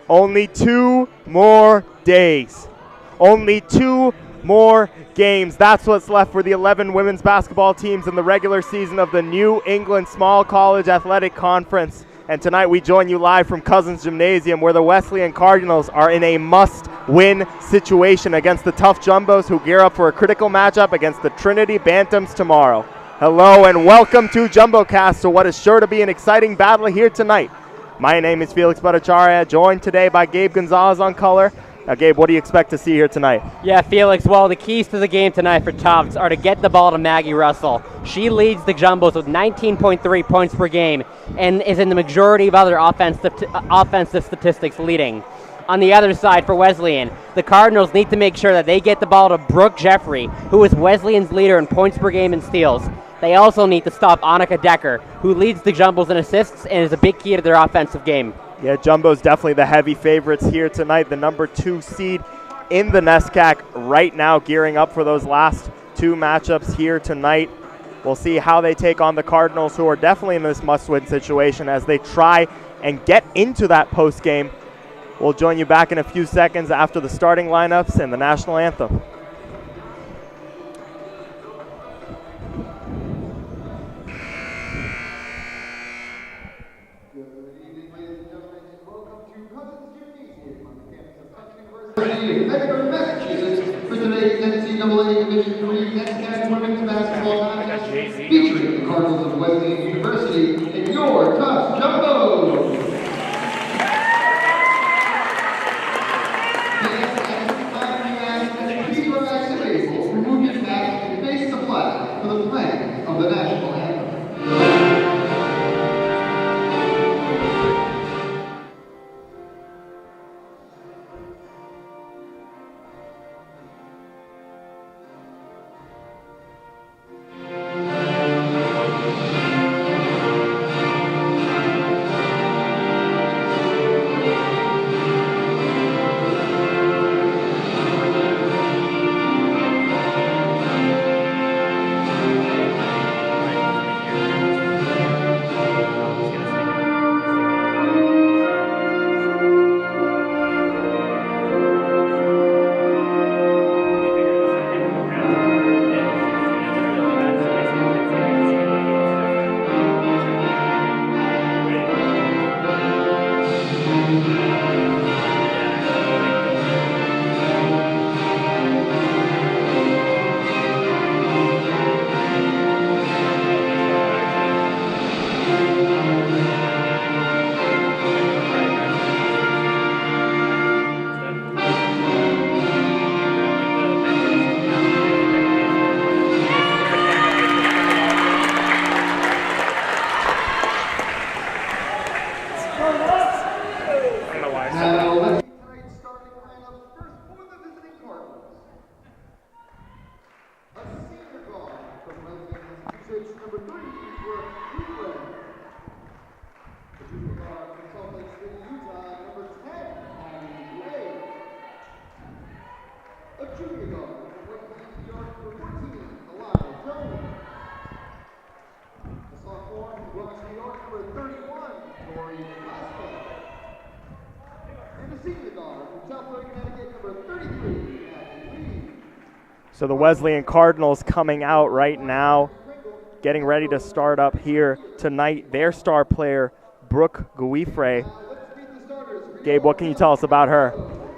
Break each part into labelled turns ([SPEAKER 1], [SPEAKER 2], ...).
[SPEAKER 1] Only 2 more days. Only 2 more games. That's what's left for the 11 women's basketball teams in the regular season of the New England Small College Athletic Conference. And tonight we join you live from Cousins Gymnasium, where the Wesleyan Cardinals are in a must-win situation against the Tufts Jumbos, who gear up for a critical matchup against the Trinity Bantams tomorrow. Hello and welcome to JumboCast, to what is sure to be an exciting battle here tonight. My name is Felix Bhattacharya, joined today by Gabe Gonzalez on color. Now, Gabe, what do you expect to see here tonight?
[SPEAKER 2] Yeah, Felix, well, the keys to the game tonight for Tufts are to get the ball to Maggie Russell. She leads the Jumbos with 19.3 points per game and is in the majority of other offensive statistics leading. On the other side for Wesleyan, the Cardinals need to make sure that they get the ball to Brooke Jeffrey, who is Wesleyan's leader in points per game and steals. They also need to stop Annika Decker, who leads the Jumbos in assists and is a big key to their offensive game.
[SPEAKER 1] Yeah, Jumbo's definitely the heavy favorites here tonight. The number 2 seed in the NESCAC right now, gearing up for those last 2 matchups here tonight. We'll see how they take on the Cardinals, who are definitely in this must-win situation as they try and get into that post game. We'll join you back in a few seconds after the starting lineups and the national anthem.
[SPEAKER 3] Massachusetts for today's NCAA Division III NESCAC Women's Basketball Contest, featuring the Cardinals of Wesleyan University and your Tufts Jumbos. Please relax and able, remove your cap and face the flag for the playing of the national anthem.
[SPEAKER 1] So the Wesleyan Cardinals coming out right now, getting ready to start up here tonight. Their star player, Brooke Guifre. Gabe, what can you tell us about her?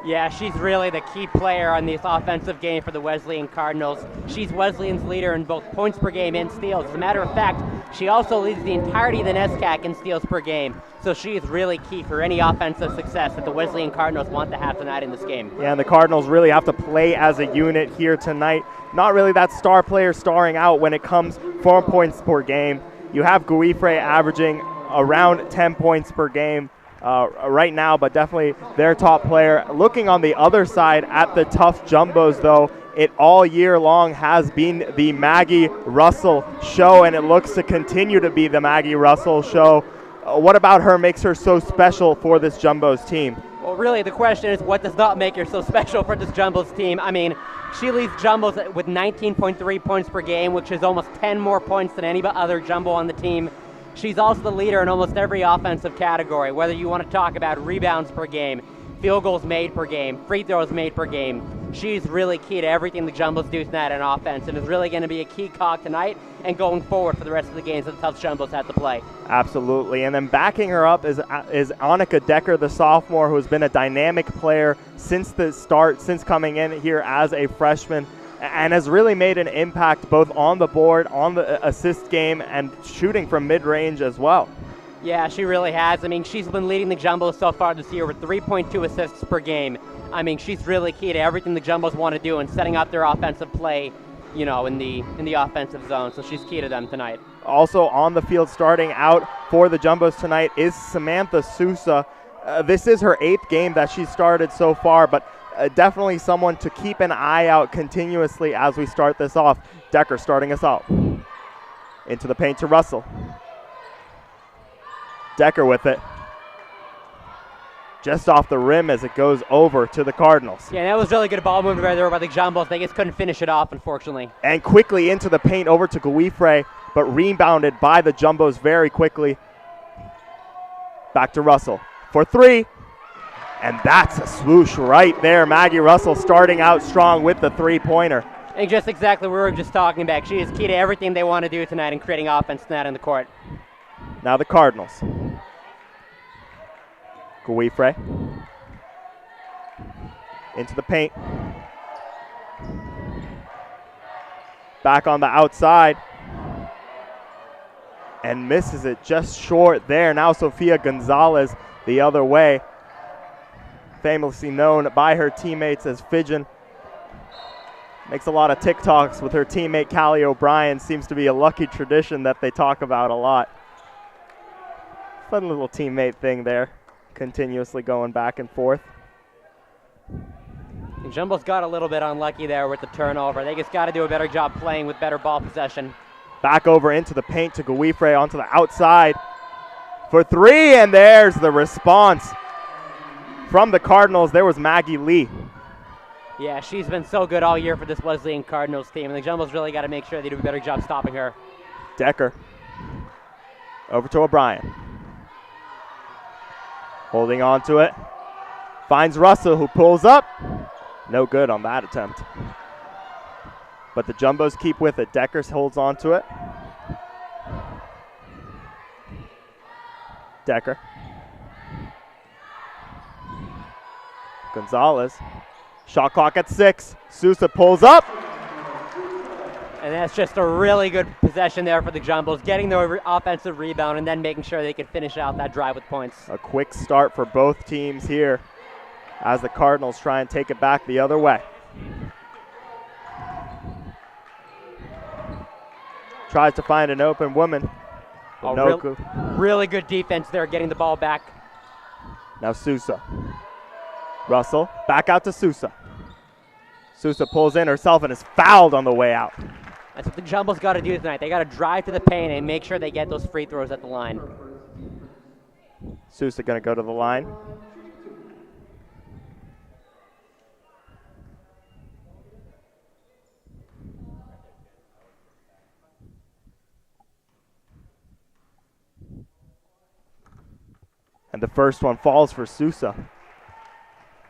[SPEAKER 2] Yeah, she's really the key player on this offensive game for the Wesleyan Cardinals. She's Wesleyan's leader in both points per game and steals. As a matter of fact, she also leads the entirety of the NESCAC in steals per game. So she is really key for any offensive success that the Wesleyan Cardinals want to have tonight in this game.
[SPEAKER 1] Yeah, and the Cardinals really have to play as a unit here tonight. Not really that star player starring out when it comes 4 points per game. You have Guifre averaging around 10 points per game right now, but definitely their top player. Looking on the other side at the Tufts Jumbos, though, it all year long has been the Maggie Russell show, and it looks to continue to be the Maggie Russell show. What about her makes her so special for this Jumbos team?
[SPEAKER 2] Well, really, the question is, what does not make her so special for this Jumbos team? I mean, she leads Jumbos with 19.3 points per game, which is almost 10 more points than any other Jumbo on the team. She's also the leader in almost every offensive category, whether you want to talk about rebounds per game, field goals made per game, free throws made per game. She's really key to everything the Jumbos do tonight on offense, and is really going to be a key cog tonight and going forward for the rest of the games that the Tufts Jumbos have to play.
[SPEAKER 1] Absolutely. And then backing her up is Annika Decker, the sophomore, who has been a dynamic player since the start, since coming in here as a freshman, and has really made an impact both on the board, on the assist game, and shooting from mid-range as well.
[SPEAKER 2] Yeah, she really has. I mean, she's been leading the Jumbos so far this year with 3.2 assists per game. I mean, she's really key to everything the Jumbos want to do and setting up their offensive play, you know, in the offensive zone. So she's key to them tonight.
[SPEAKER 1] Also on the field starting out for the Jumbos tonight is Samantha Sousa. This is her 8th game that she's started so far, but definitely someone to keep an eye out continuously as we start this off. Decker starting us out. Into the paint to Russell. Decker with it. Just off the rim as it goes over to the Cardinals.
[SPEAKER 2] Yeah, that was really good ball movement right there by the Jumbos. They just couldn't finish it off, unfortunately.
[SPEAKER 1] And quickly into the paint over to Guifre, but rebounded by the Jumbos very quickly. Back to Russell for 3. And that's a swoosh right there. Maggie Russell starting out strong with the 3-pointer.
[SPEAKER 2] And just exactly what we were just talking about. She is key to everything they want to do tonight and creating offense tonight on the court.
[SPEAKER 1] Now the Cardinals. Guifre. Into the paint. Back on the outside. And misses it just short there. Now Sofia Gonzalez the other way. Famously known by her teammates as Fidgen. Makes a lot of TikToks with her teammate Callie O'Brien. Seems to be a lucky tradition that they talk about a lot. Fun little teammate thing there. Continuously going back and forth.
[SPEAKER 2] And Jumbo's got a little bit unlucky there with the turnover. They just got to do a better job playing with better ball possession.
[SPEAKER 1] Back over into the paint to Guifre onto the outside for 3, and there's the response from the Cardinals. There was Maggie Lee.
[SPEAKER 2] Yeah, she's been so good all year for this Wesleyan Cardinals team, and the Jumbos really got to make sure they do a better job stopping her.
[SPEAKER 1] Decker over to O'Brien. Holding on to it. Finds Russell, who pulls up. No good on that attempt. But the Jumbos keep with it. Decker holds on to it. Decker. Gonzalez. Shot clock at 6. Sousa pulls up.
[SPEAKER 2] And that's just a really good possession there for the Jumbos, getting the offensive rebound and then making sure they can finish out that drive with points.
[SPEAKER 1] A quick start for both teams here as the Cardinals try and take it back the other way. Tries to find an open woman.
[SPEAKER 2] Really good defense there, getting the ball back.
[SPEAKER 1] Now Sousa. Russell, back out to Sousa. Sousa pulls in herself and is fouled on the way out.
[SPEAKER 2] That's what the Jumbos got to do tonight. They got to drive to the paint and make sure they get those free throws at the line.
[SPEAKER 1] Sousa going to go to the line. And the first one falls for Sousa.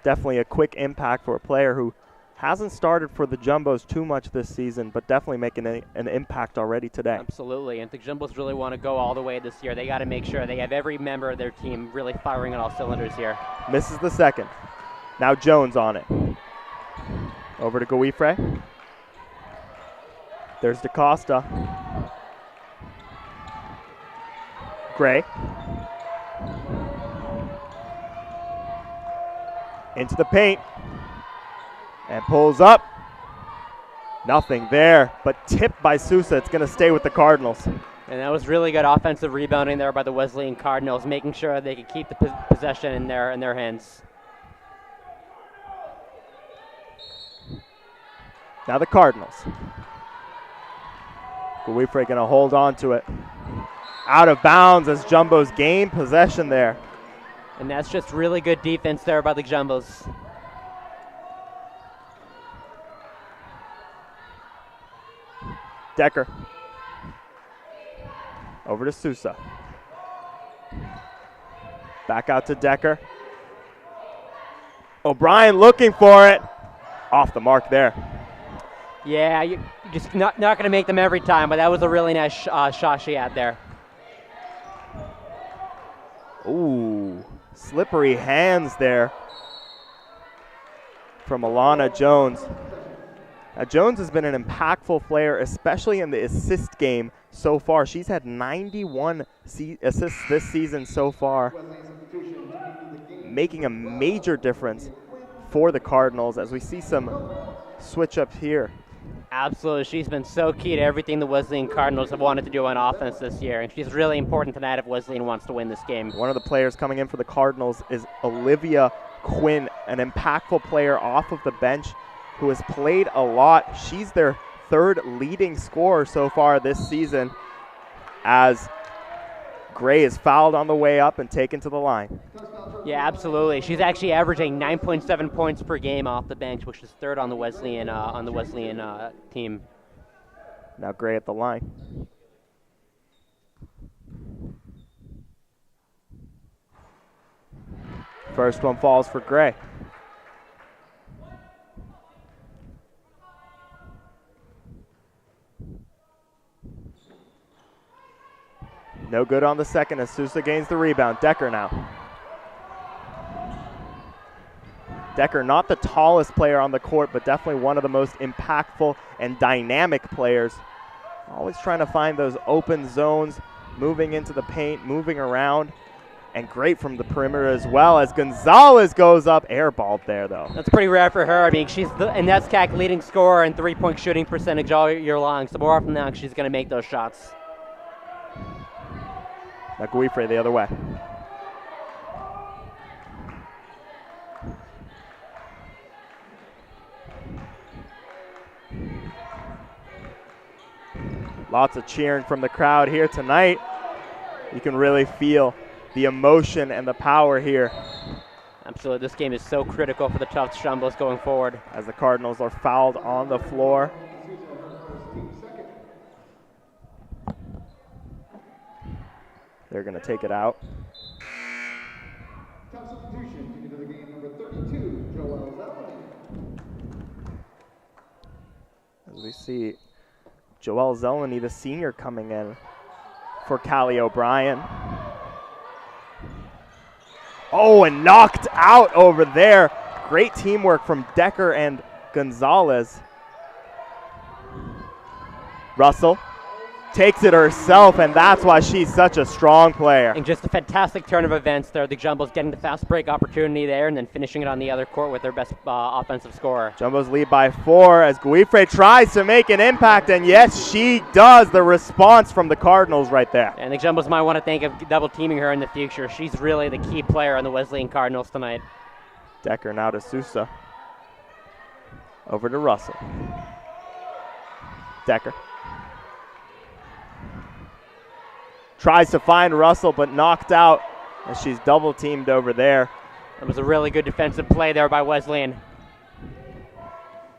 [SPEAKER 1] Definitely a quick impact for a player who hasn't started for the Jumbos too much this season, but definitely making an impact already today.
[SPEAKER 2] Absolutely, and the Jumbos really want to go all the way this year. They got to make sure they have every member of their team really firing on all cylinders here.
[SPEAKER 1] Misses the second. Now Jones on it. Over to Guifre. There's DaCosta. Gray. Into the paint. And pulls up. Nothing there, but tipped by Sousa. It's going to stay with the Cardinals.
[SPEAKER 2] And that was really good offensive rebounding there by the Wesleyan Cardinals, making sure they could keep the possession in their hands.
[SPEAKER 1] Now the Cardinals. Guifre going to hold on to it. Out of bounds as Jumbos gain possession there.
[SPEAKER 2] And that's just really good defense there by the Jumbos.
[SPEAKER 1] Decker. Over to Sousa. Back out to Decker. O'Brien looking for it. Off the mark there.
[SPEAKER 2] Yeah, you're just not going to make them every time, but that was a really nice shot she had there.
[SPEAKER 1] Ooh, slippery hands there from Alana Jones. Now, Jones has been an impactful player, especially in the assist game so far. She's had 91 assists this season so far, making a major difference for the Cardinals as we see some switch ups here.
[SPEAKER 2] Absolutely. She's been so key to everything the Wesleyan Cardinals have wanted to do on offense this year, and she's really important tonight if Wesleyan wants to win this game.
[SPEAKER 1] One of the players coming in for the Cardinals is Olivia Quinn, an impactful player off of the bench who has played a lot. She's their third leading scorer so far this season, as Gray is fouled on the way up and taken to the line.
[SPEAKER 2] Yeah, absolutely. She's actually averaging 9.7 points per game off the bench, which is third on the Wesleyan team.
[SPEAKER 1] Now Gray at the line. First one falls for Gray. No good on the second as Sousa gains the rebound. Decker now. Decker, not the tallest player on the court, but definitely one of the most impactful and dynamic players. Always trying to find those open zones, moving into the paint, moving around, and great from the perimeter as well as Gonzalez goes up. Airballed there, though.
[SPEAKER 2] That's pretty rare for her. I mean, she's the NESCAC leading scorer and three-point shooting percentage all year long, so more often than not, she's going to make those shots.
[SPEAKER 1] Now Guifre the other way. Lots of cheering from the crowd here tonight. You can really feel the emotion and the power here.
[SPEAKER 2] Absolutely, this game is so critical for the Tufts Jumbos going forward.
[SPEAKER 1] As the Cardinals are fouled on the floor. They're going to take it out.
[SPEAKER 3] Substitution into the game, number 32, Joelle Zeleny.
[SPEAKER 1] As we see Joelle Zeleny, the senior, coming in for Callie O'Brien. Oh, and knocked out over there. Great teamwork from Decker and Gonzalez. Russell takes it herself, and that's why she's such a strong player.
[SPEAKER 2] And just a fantastic turn of events there. The Jumbos getting the fast break opportunity there and then finishing it on the other court with their best offensive scorer.
[SPEAKER 1] Jumbos lead by 4 as Guifre tries to make an impact, and yes, she does. The response from the Cardinals right there.
[SPEAKER 2] And the Jumbos might want to think of double teaming her in the future. She's really the key player on the Wesleyan Cardinals tonight.
[SPEAKER 1] Decker now to Sousa. Over to Russell. Decker. Tries to find Russell, but knocked out as she's double teamed over there.
[SPEAKER 2] That was a really good defensive play there by Wesleyan.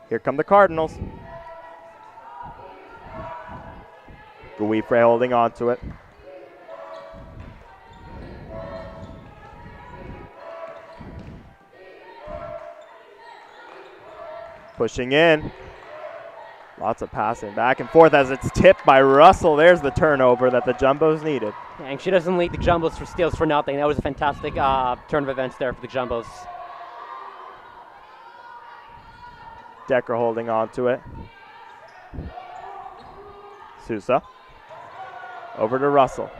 [SPEAKER 1] Here come the Cardinals. Guifre holding on to it. Pushing in. Lots of passing back and forth as it's tipped by Russell. There's the turnover that the Jumbos needed.
[SPEAKER 2] And she doesn't lead the Jumbos for steals for nothing. That was a fantastic turn of events there for the Jumbos.
[SPEAKER 1] Decker holding on to it. Sousa. Over to Russell.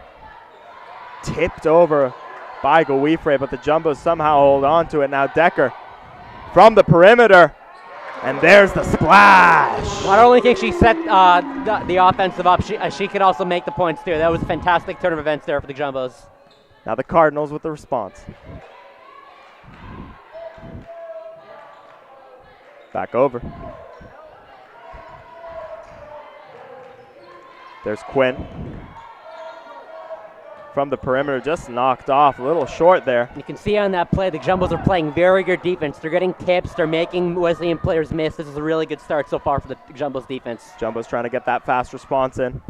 [SPEAKER 1] Tipped over by Guifre, but the Jumbos somehow hold on to it. Now Decker from the perimeter. And there's the splash.
[SPEAKER 2] Not only can she set the offensive up, she could also make the points too. That was a fantastic turn of events there for the Jumbos.
[SPEAKER 1] Now the Cardinals with the response. Back over. There's Quinn. From the perimeter, just knocked off, a little short there.
[SPEAKER 2] You can see on that play, the Jumbos are playing very good defense. They're getting tips, they're making Wesleyan players miss. This is a really good start so far for the Jumbos defense.
[SPEAKER 1] Jumbos trying to get that fast response in.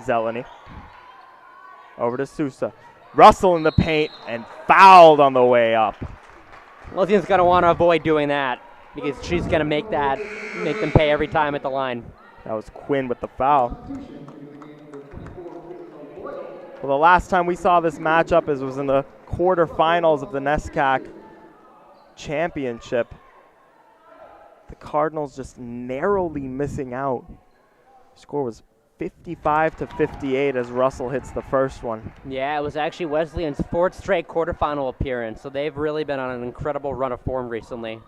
[SPEAKER 1] Zeleny. Over to Sousa. Russell in the paint and fouled on the way up.
[SPEAKER 2] Wesleyan's going to want to avoid doing that because she's going to make them pay every time at the line.
[SPEAKER 1] That was Quinn with the foul. Well, the last time we saw this matchup was in the quarterfinals of the NESCAC championship. The Cardinals just narrowly missing out. Score was 55-58 as Russell hits the first one.
[SPEAKER 2] Yeah, it was actually Wesleyan's 4th straight quarterfinal appearance, so they've really been on an incredible run of form recently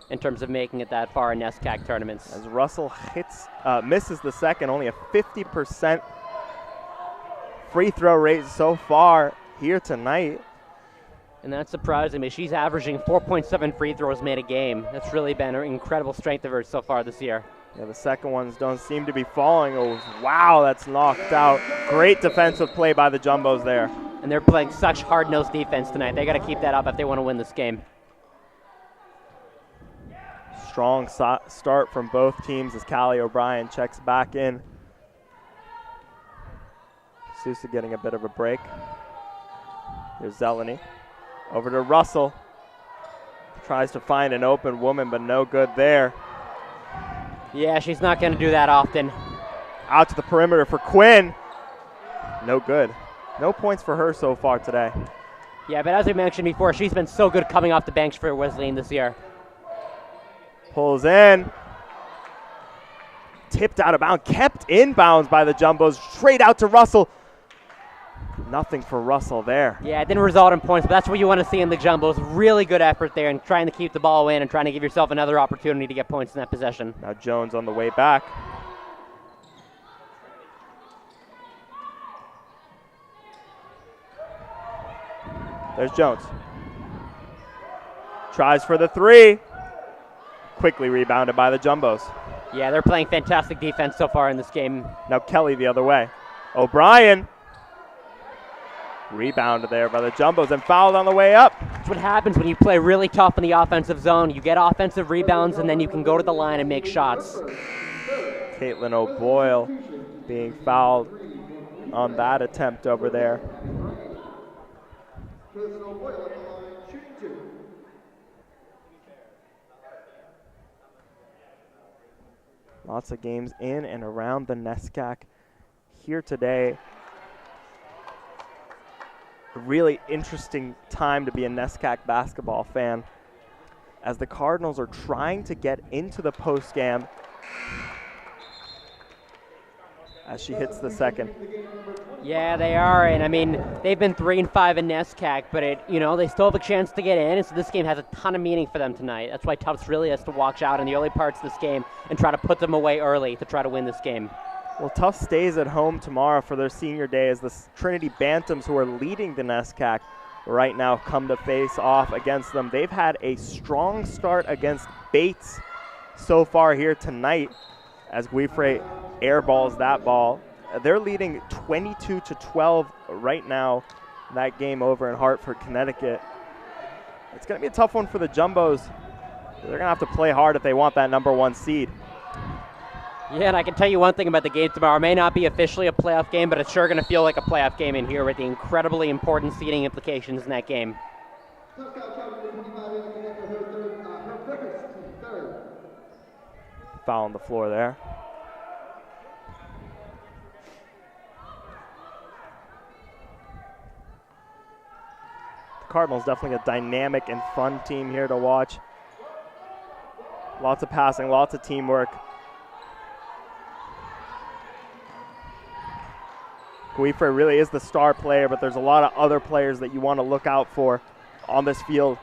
[SPEAKER 2] in terms of making it that far in NESCAC tournaments.
[SPEAKER 1] As Russell misses the second, only a 50% free throw rate so far here tonight.
[SPEAKER 2] And that's surprising me. She's averaging 4.7 free throws made a game. That's really been an incredible strength of hers so far this year.
[SPEAKER 1] Yeah, the second ones don't seem to be falling. Oh, wow, that's knocked out. Great defensive play by the Jumbos there.
[SPEAKER 2] And they're playing such hard-nosed defense tonight. They got to keep that up if they want to win this game.
[SPEAKER 1] Strong start from both teams as Callie O'Brien checks back in. Sousa getting a bit of a break. Here's Zeleny. Over to Russell. Tries to find an open woman, but no good there.
[SPEAKER 2] Yeah, she's not going to do that often.
[SPEAKER 1] Out to the perimeter for Quinn. No good. No points for her so far today.
[SPEAKER 2] Yeah, but as we mentioned before, she's been so good coming off the bench for Wesleyan this year.
[SPEAKER 1] Pulls in. Tipped out of bounds. Kept in bounds by the Jumbos. Straight out to Russell. Nothing for Russell there.
[SPEAKER 2] Yeah, it didn't result in points, but that's what you want to see in the Jumbos. Really good effort there and trying to keep the ball in and trying to give yourself another opportunity to get points in that possession.
[SPEAKER 1] Now Jones on the way back. There's Jones. Tries for the three. Quickly rebounded by the Jumbos.
[SPEAKER 2] Yeah, they're playing fantastic defense so far in this game.
[SPEAKER 1] Now Kelly the other way. O'Brien. Rebounded there by the Jumbos and fouled on the way up.
[SPEAKER 2] That's what happens when you play really tough in the offensive zone. You get offensive rebounds, and then you can go to the line and make shots.
[SPEAKER 1] Caitlin O'Boyle being fouled on that attempt over there. Lots of games in and around the NESCAC here today. A really interesting time to be a NESCAC basketball fan as the Cardinals are trying to get into the postgame as she hits the second.
[SPEAKER 2] Yeah, they are, and I mean, they've been 3-5 in NESCAC, but they still have a chance to get in, and so this game has a ton of meaning for them tonight. That's why Tufts really has to watch out in the early parts of this game and try to put them away early to try to win this game.
[SPEAKER 1] Well, Tufts stays at home tomorrow for their senior day as the Trinity Bantams, who are leading the NESCAC right now, come to face off against them. They've had a strong start against Bates so far here tonight as Guifre airballs that ball. They're leading 22-12 right now, that game over in Hartford, Connecticut. It's going to be a tough one for the Jumbos. They're going to have to play hard if they want that #1 seed.
[SPEAKER 2] Yeah, and I can tell you one thing about the game tomorrow. It may not be officially a playoff game, but it's sure going to feel like a playoff game in here with the incredibly important seeding implications in that game.
[SPEAKER 1] Foul on the floor there. The Cardinals definitely a dynamic and fun team here to watch. Lots of passing, lots of teamwork. Guifre really is the star player, but there's a lot of other players that you want to look out for on this field.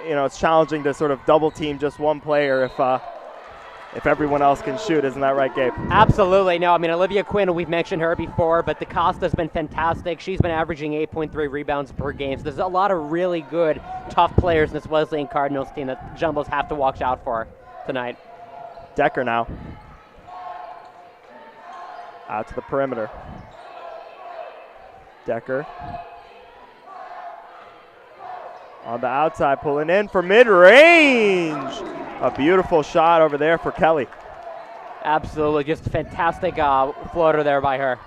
[SPEAKER 1] It's challenging to sort of double team just one player if everyone else can shoot. Isn't that right, Gabe?
[SPEAKER 2] Absolutely. No, I mean, Olivia Quinn, we've mentioned her before, but DaCosta's been fantastic. She's been averaging 8.3 rebounds per game. So there's a lot of really good, tough players in this Wesleyan Cardinals team that Jumbos have to watch out for tonight.
[SPEAKER 1] Decker now. Out to the perimeter. Decker on the outside, pulling in for mid-range. A beautiful shot over there for Kelly.
[SPEAKER 2] Absolutely, just a fantastic floater there by her.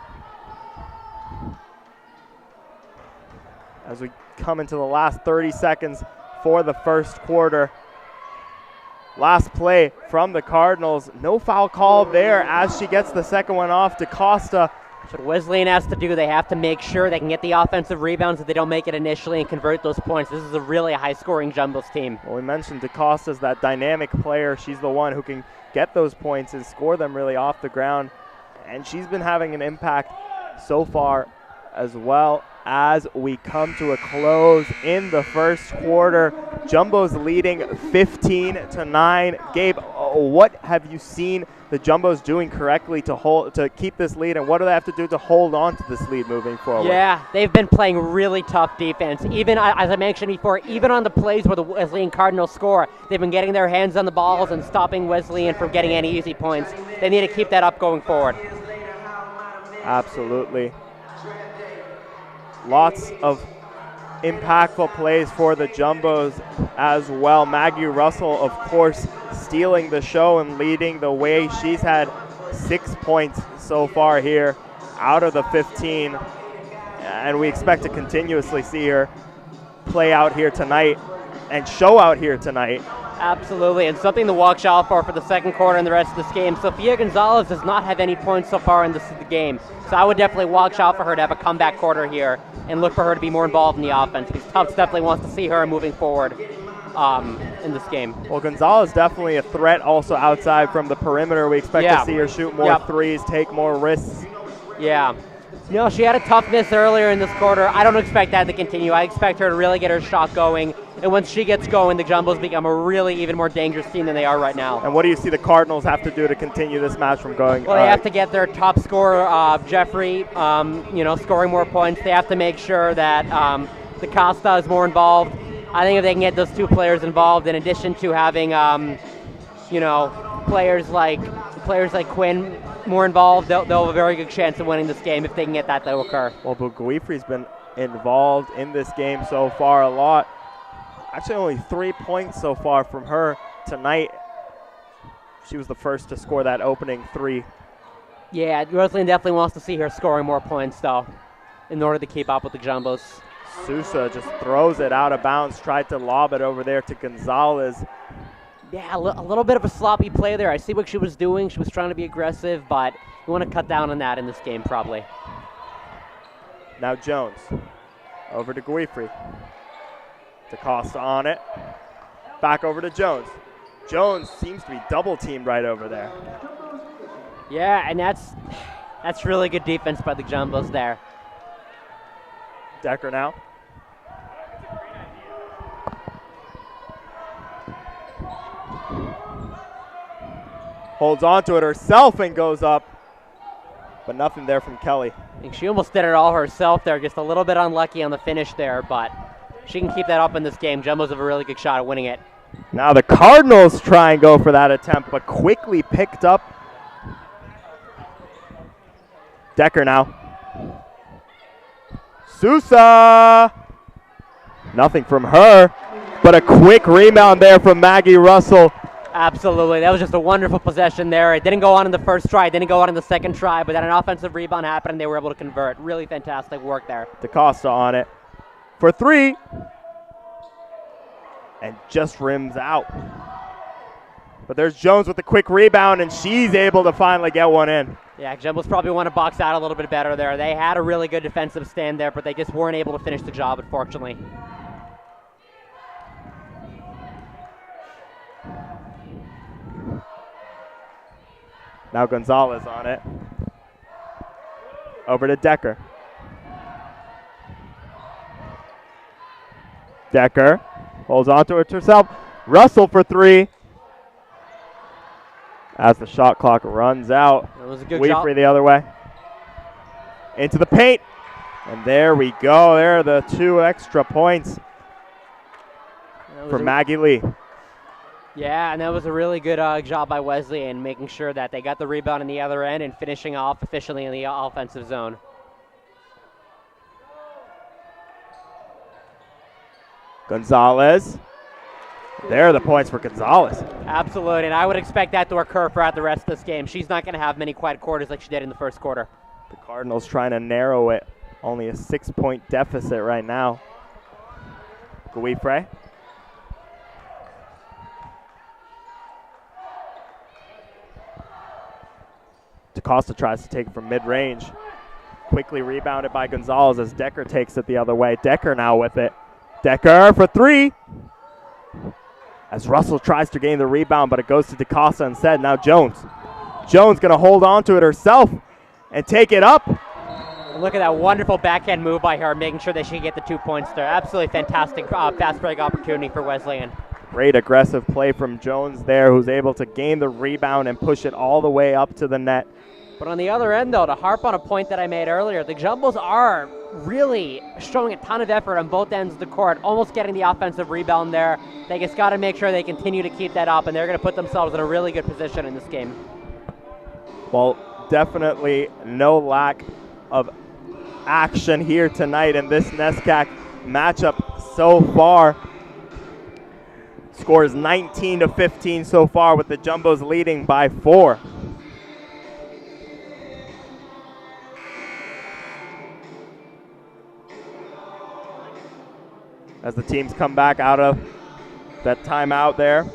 [SPEAKER 1] as we come into the last 30 seconds for the first quarter. Last play from the Cardinals. No foul call there as she gets the second one off. DaCosta.
[SPEAKER 2] That's what Wesleyan has to do. They have to make sure they can get the offensive rebounds if they don't make it initially and convert those points. This is a really high-scoring Jumbos team.
[SPEAKER 1] Well, we mentioned DaCosta's that dynamic player. She's the one who can get those points and score them really off the ground. And she's been having an impact so far as well. As we come to a close in the first quarter, Jumbos leading 15-9. Gabe, what have you seen the Jumbos doing correctly to keep this lead, and what do they have to do to hold on to this lead moving forward?
[SPEAKER 2] Yeah, they've been playing really tough defense. Even, as I mentioned before, even on the plays where the Wesleyan Cardinals score, they've been getting their hands on the balls and stopping Wesleyan from getting any easy points. They need to keep that up going forward.
[SPEAKER 1] Absolutely. Lots of impactful plays for the Jumbos as well. Maggie Russell, of course, stealing the show and leading the way. She's had 6 points so far here out of the 15, and we expect to continuously see her play out here tonight and show out here tonight.
[SPEAKER 2] Absolutely, and something to watch out for the second quarter and the rest of this game. Sofia Gonzalez does not have any points so far in the game, so I would definitely watch out for her to have a comeback quarter here and look for her to be more involved in the offense, because Tufts definitely wants to see her moving forward in this game.
[SPEAKER 1] Well, Gonzalez definitely a threat also outside from the perimeter. We expect to see her shoot more threes, take more risks.
[SPEAKER 2] Yeah. You know, she had a tough miss earlier in this quarter. I don't expect that to continue. I expect her to really get her shot going. And once she gets going, the Jumbos become a really even more dangerous team than they are right now.
[SPEAKER 1] And what do you see the Cardinals have to do to continue this match from going?
[SPEAKER 2] Well, they have to get their top scorer, Jeffrey, scoring more points. They have to make sure that DaCosta is more involved. I think if they can get those two players involved, in addition to having, players like Quinn more involved, they'll have a very good chance of winning this game if they can get that to occur.
[SPEAKER 1] Well, Buguifri's been involved in this game so far a lot. Actually, only 3 points so far from her tonight. She was the first to score that opening three.
[SPEAKER 2] Yeah, Wesleyan definitely wants to see her scoring more points, though, in order to keep up with the Jumbos.
[SPEAKER 1] Sousa just throws it out of bounds, tried to lob it over there to Gonzalez.
[SPEAKER 2] Yeah, a little bit of a sloppy play there. I see what she was doing. She was trying to be aggressive, but we want to cut down on that in this game probably.
[SPEAKER 1] Now Jones, over to Guifri. DaCosta on it. Back over to Jones. Jones seems to be double teamed right over there.
[SPEAKER 2] Yeah, and that's really good defense by the Jumbos there.
[SPEAKER 1] Decker now. Holds on to it herself and goes up, but nothing there from Kelly.
[SPEAKER 2] I think she almost did it all herself there, just a little bit unlucky on the finish there, but she can keep that up in this game. Jumbos have a really good shot at winning it.
[SPEAKER 1] Now the Cardinals try and go for that attempt, but quickly picked up. Decker now. Sousa! Nothing from her, but a quick rebound there from Maggie Russell.
[SPEAKER 2] Absolutely. That was just a wonderful possession there. It didn't go on in the first try. It didn't go on in the second try, but then an offensive rebound happened and they were able to convert. Really fantastic work there.
[SPEAKER 1] DaCosta on it for three. And just rims out. But there's Jones with a quick rebound, and she's able to finally get one in.
[SPEAKER 2] Yeah, Jumbos probably want to box out a little bit better there. They had a really good defensive stand there, but they just weren't able to finish the job, unfortunately.
[SPEAKER 1] Now Gonzalez on it. Over to Decker. Decker holds on to it herself. Russell for three. As the shot clock runs out.
[SPEAKER 2] That was a good job.
[SPEAKER 1] Weefrey the other way. Into the paint. And there we go. There are the 2 extra points for Maggie Lee.
[SPEAKER 2] Yeah, and that was a really good job by Wesleyan, making sure that they got the rebound in the other end and finishing off efficiently in the offensive zone.
[SPEAKER 1] Gonzalez. There are the points for Gonzalez.
[SPEAKER 2] Absolutely, and I would expect that to occur throughout the rest of this game. She's not going to have many quiet quarters like she did in the first quarter.
[SPEAKER 1] The Cardinals trying to narrow it. Only a 6-point deficit right now. Guifre. DaCosta tries to take it from mid-range. Quickly rebounded by Gonzalez as Decker takes it the other way. Decker now with it. Decker for three. As Russell tries to gain the rebound, but it goes to DaCosta instead. Now Jones. Jones going to hold on to it herself and take it up.
[SPEAKER 2] Look at that wonderful backhand move by her, making sure that she can get the 2 points there. Absolutely fantastic fast break opportunity for Wesleyan.
[SPEAKER 1] Great aggressive play from Jones there, who's able to gain the rebound and push it all the way up to the net.
[SPEAKER 2] But on the other end, though, to harp on a point that I made earlier, the Jumbos are really showing a ton of effort on both ends of the court, almost getting the offensive rebound there. They just got to make sure they continue to keep that up, and they're going to put themselves in a really good position in this game.
[SPEAKER 1] Well, definitely no lack of action here tonight in this NESCAC matchup so far. Score is 19-15 so far, with the Jumbos leading by 4. As the teams come back out of that timeout there.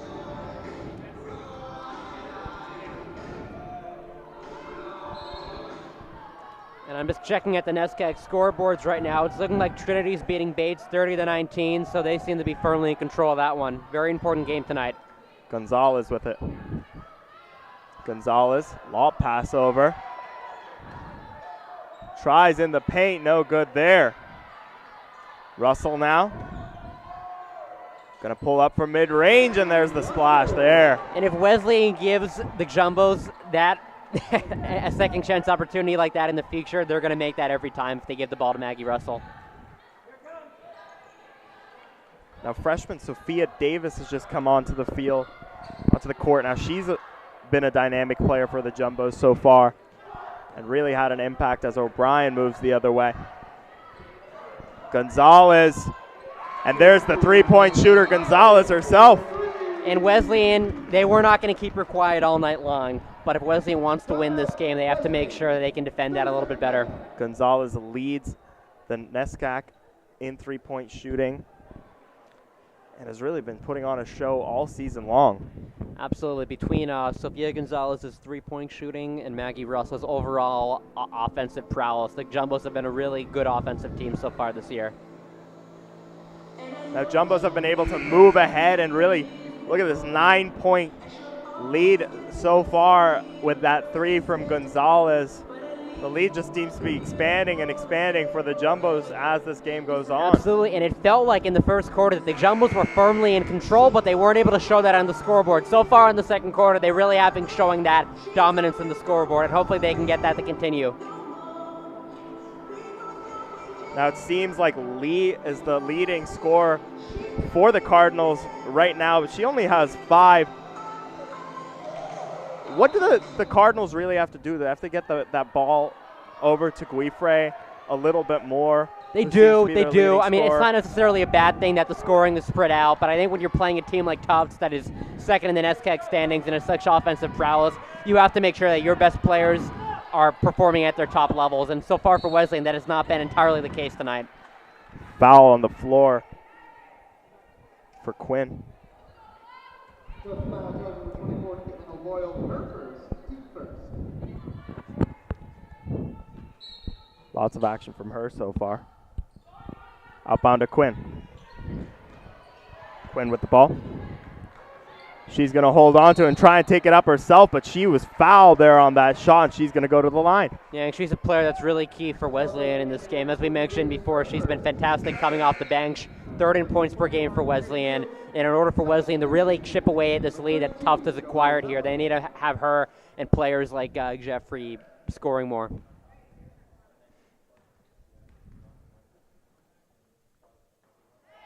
[SPEAKER 2] And I'm just checking at the NESCAC scoreboards right now. It's looking like Trinity's beating Bates 30-19, so they seem to be firmly in control of that one. Very important game tonight.
[SPEAKER 1] Gonzalez with it. Gonzalez, lob pass over. Tries in the paint, no good there. Russell now. Gonna pull up from mid-range, and there's the splash there.
[SPEAKER 2] And if Wesleyan gives the Jumbos that a second chance opportunity like that in the future, they're gonna make that every time if they give the ball to Maggie Russell.
[SPEAKER 1] Now freshman Sophia Davis has just come onto the field, onto the court. Now she's been a dynamic player for the Jumbos so far and really had an impact as O'Brien moves the other way. Gonzalez, and there's the three-point shooter, Gonzalez herself.
[SPEAKER 2] And Wesleyan, they were not going to keep her quiet all night long, but if Wesleyan wants to win this game, they have to make sure that they can defend that a little bit better.
[SPEAKER 1] Gonzalez leads the NESCAC in three-point shooting and has really been putting on a show all season long.
[SPEAKER 2] Absolutely. Between Sophia Gonzalez's three-point shooting and Maggie Russell's overall offensive prowess, the Jumbos have been a really good offensive team so far this year.
[SPEAKER 1] Now Jumbos have been able to move ahead and really look at this 9-point lead so far with that three from Gonzalez. The lead just seems to be expanding and expanding for the Jumbos as this game goes on.
[SPEAKER 2] Absolutely, and it felt like in the first quarter that the Jumbos were firmly in control, but they weren't able to show that on the scoreboard. So far in the second quarter, they really have been showing that dominance in the scoreboard, and hopefully they can get that to continue.
[SPEAKER 1] Now it seems like Lee is the leading scorer for the Cardinals right now, but she only has 5. What do the Cardinals really have to do? They have to get that ball over to Guifre a little bit more.
[SPEAKER 2] They do. I mean, it's not necessarily a bad thing that the scoring is spread out, but I think when you're playing a team like Tufts that is second in the NESCAC standings and has such offensive prowess, you have to make sure that your best players are performing at their top levels, and so far for Wesleyan, that has not been entirely the case tonight.
[SPEAKER 1] Foul on the floor for Quinn. Lots of action from her so far. Outbound to Quinn. Quinn with the ball. She's going to hold on to it and try and take it up herself, but she was fouled there on that shot, and she's going to go to the line.
[SPEAKER 2] Yeah, and she's a player that's really key for Wesleyan in this game. As we mentioned before, she's been fantastic coming off the bench, 3rd in points per game for Wesleyan. And in order for Wesleyan to really chip away at this lead that Tufts has acquired here, they need to have her and players like Jeffrey scoring more.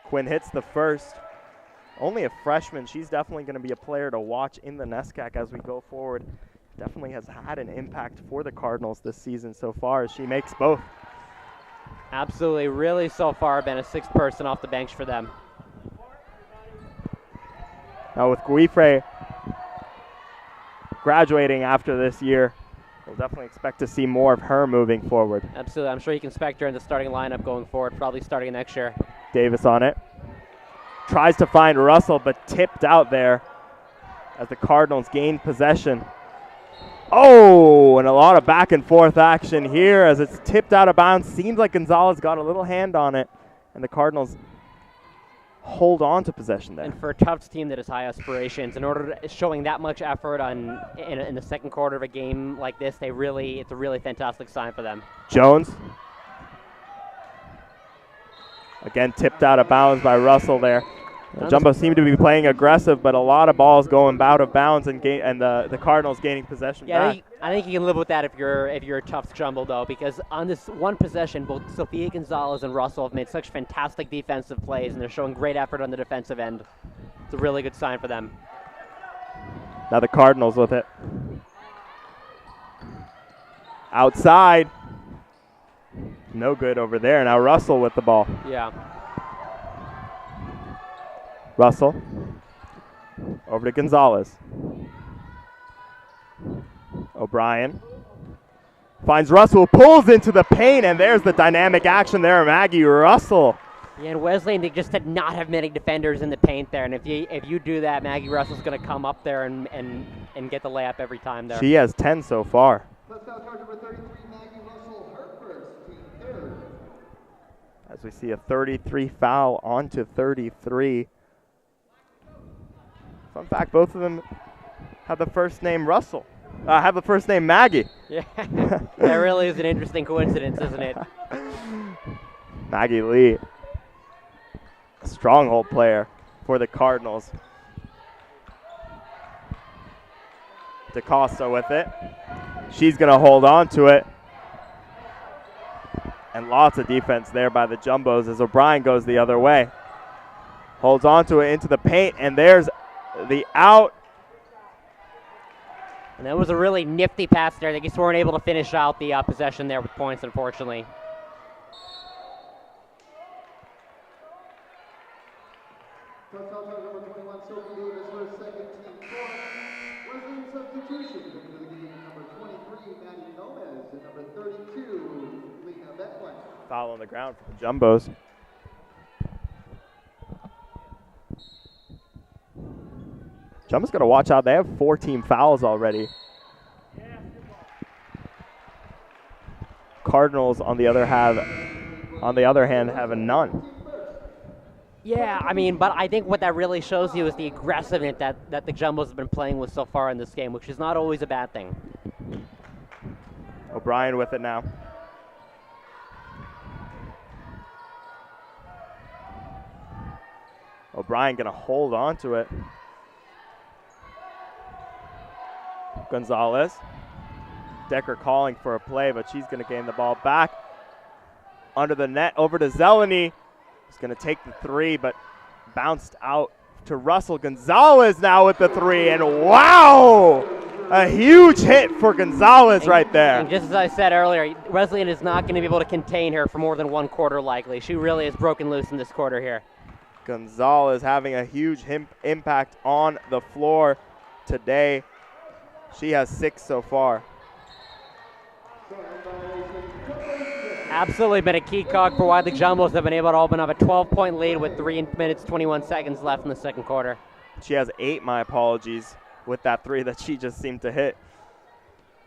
[SPEAKER 1] Quinn hits the first. Only a freshman. She's definitely going to be a player to watch in the NESCAC as we go forward. Definitely has had an impact for the Cardinals this season so far as she makes both.
[SPEAKER 2] Absolutely. Really so far been a 6th person off the bench for them.
[SPEAKER 1] Now with Guifre graduating after this year, we'll definitely expect to see more of her moving forward.
[SPEAKER 2] Absolutely. I'm sure you can expect her in the starting lineup going forward, probably starting next year.
[SPEAKER 1] Davis on it. Tries to find Russell, but tipped out there as the Cardinals gain possession. Oh, and a lot of back and forth action here as it's tipped out of bounds. Seems like Gonzalez got a little hand on it, and the Cardinals hold on to possession there.
[SPEAKER 2] And for a Tufts team that has high aspirations, in order to showing that much effort in the second quarter of a game like this, it's a really fantastic sign for them.
[SPEAKER 1] Jones. Again, tipped out of bounds by Russell there. Jumbo seemed to be playing aggressive, but a lot of balls going out of bounds and the Cardinals gaining possession back.
[SPEAKER 2] I think you can live with that if you're a Tufts Jumbo, though, because on this one possession, both Sophia Gonzalez and Russell have made such fantastic defensive plays, and they're showing great effort on the defensive end. It's a really good sign for them.
[SPEAKER 1] Now the Cardinals with it. Outside. No good over there. Now Russell with the ball.
[SPEAKER 2] Yeah.
[SPEAKER 1] Russell. Over to Gonzalez. O'Brien. Finds Russell, pulls into the paint, and there's the dynamic action there. Maggie Russell.
[SPEAKER 2] Yeah, and Wesleyan, they just did not have many defenders in the paint there. And if you do that, Maggie Russell's going to come up there and get the layup every time there.
[SPEAKER 1] She has 10 so far.
[SPEAKER 3] Plus foul charge number 33, Maggie Russell, her first, team third.
[SPEAKER 1] As we see a 33 foul onto 33. Fun fact, both of them have the first name Russell. Have the first name Maggie.
[SPEAKER 2] Yeah, that really is an interesting coincidence, isn't it?
[SPEAKER 1] Maggie Lee, a stronghold player for the Cardinals. DaCosta with it. She's going to hold on to it. And lots of defense there by the Jumbos as O'Brien goes the other way. Holds on to it into the paint, and there's the out.
[SPEAKER 2] And that was a really nifty pass there. They just weren't able to finish out the possession there with points, unfortunately.
[SPEAKER 3] Plus foul charge number 21, Sophie Davis, her second, team four. Wesleyan substitution into the game, number 23, Maddie Gomez, and number 32, Lena Betway.
[SPEAKER 1] Foul on the ground for the Jumbos. Jumbos got to watch out. They have 14 fouls already. Cardinals, on the other hand, have a none.
[SPEAKER 2] Yeah, I mean, but I think what that really shows you is the aggressiveness that the Jumbos have been playing with so far in this game, which is not always a bad thing.
[SPEAKER 1] O'Brien with it now. O'Brien going to hold on to it. Gonzalez. Decker calling for a play, but she's going to gain the ball back. Under the net, over to Zeleny. He's going to take the three, but bounced out to Russell. Gonzalez now with the three, and wow! A huge hit for Gonzalez right there.
[SPEAKER 2] And just as I said earlier, Wesleyan is not going to be able to contain her for more than one quarter likely. She really has broken loose in this quarter here.
[SPEAKER 1] Gonzalez having a huge impact on the floor today. She has 6 so far.
[SPEAKER 2] Absolutely been a key cog for why the Jumbos have been able to open up a 12-point lead with 3 minutes, 21 seconds left in the second quarter.
[SPEAKER 1] She has 8, my apologies, with that 3 that she just seemed to hit.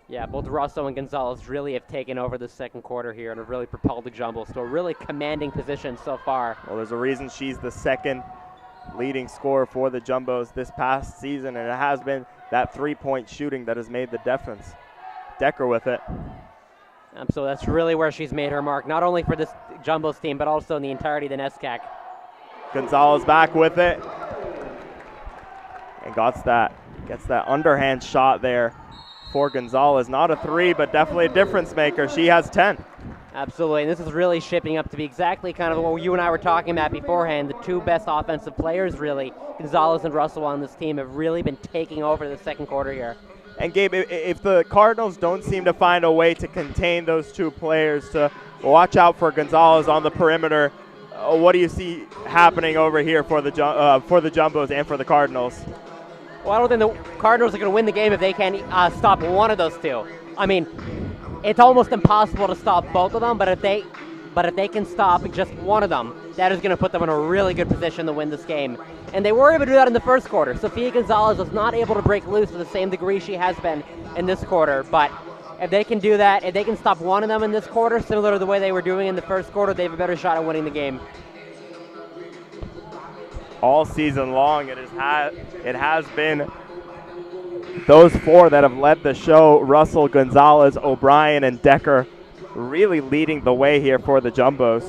[SPEAKER 2] Yeah, both Russo and Gonzalez really have taken over the second quarter here and have really propelled the Jumbos to a really commanding position so far.
[SPEAKER 1] Well, there's a reason she's the second leading scorer for the Jumbos this past season, and it has been that 3-point shooting that has made the difference. Decker with it.
[SPEAKER 2] So that's really where she's made her mark, not only for this Jumbos team, but also in the entirety of the NESCAC.
[SPEAKER 1] Gonzalez back with it. And gets that underhand shot there for Gonzalez. Not a 3, but definitely a difference maker. She has 10.
[SPEAKER 2] Absolutely, and this is really shaping up to be exactly kind of what you and I were talking about beforehand. The 2 best offensive players, really, Gonzalez and Russell on this team, have really been taking over the second quarter here.
[SPEAKER 1] And Gabe, if the Cardinals don't seem to find a way to contain those 2 players, to watch out for Gonzalez on the perimeter, what do you see happening over here for the Jumbos and for the Cardinals?
[SPEAKER 2] Well, I don't think the Cardinals are going to win the game if they can't stop one of those 2. I mean, it's almost impossible to stop both of them, but if they but if they can stop just one of them, that is going to put them in a really good position to win this game. And they were able to do that in the first quarter. Sofia Gonzalez was not able to break loose to the same degree she has been in this quarter, but if they can do that, if they can stop one of them in this quarter, similar to the way they were doing in the first quarter, they have a better shot at winning the game.
[SPEAKER 1] All season long, it has been those four that have led the show: Russell, Gonzalez, O'Brien, and Decker, really leading the way here for the Jumbos.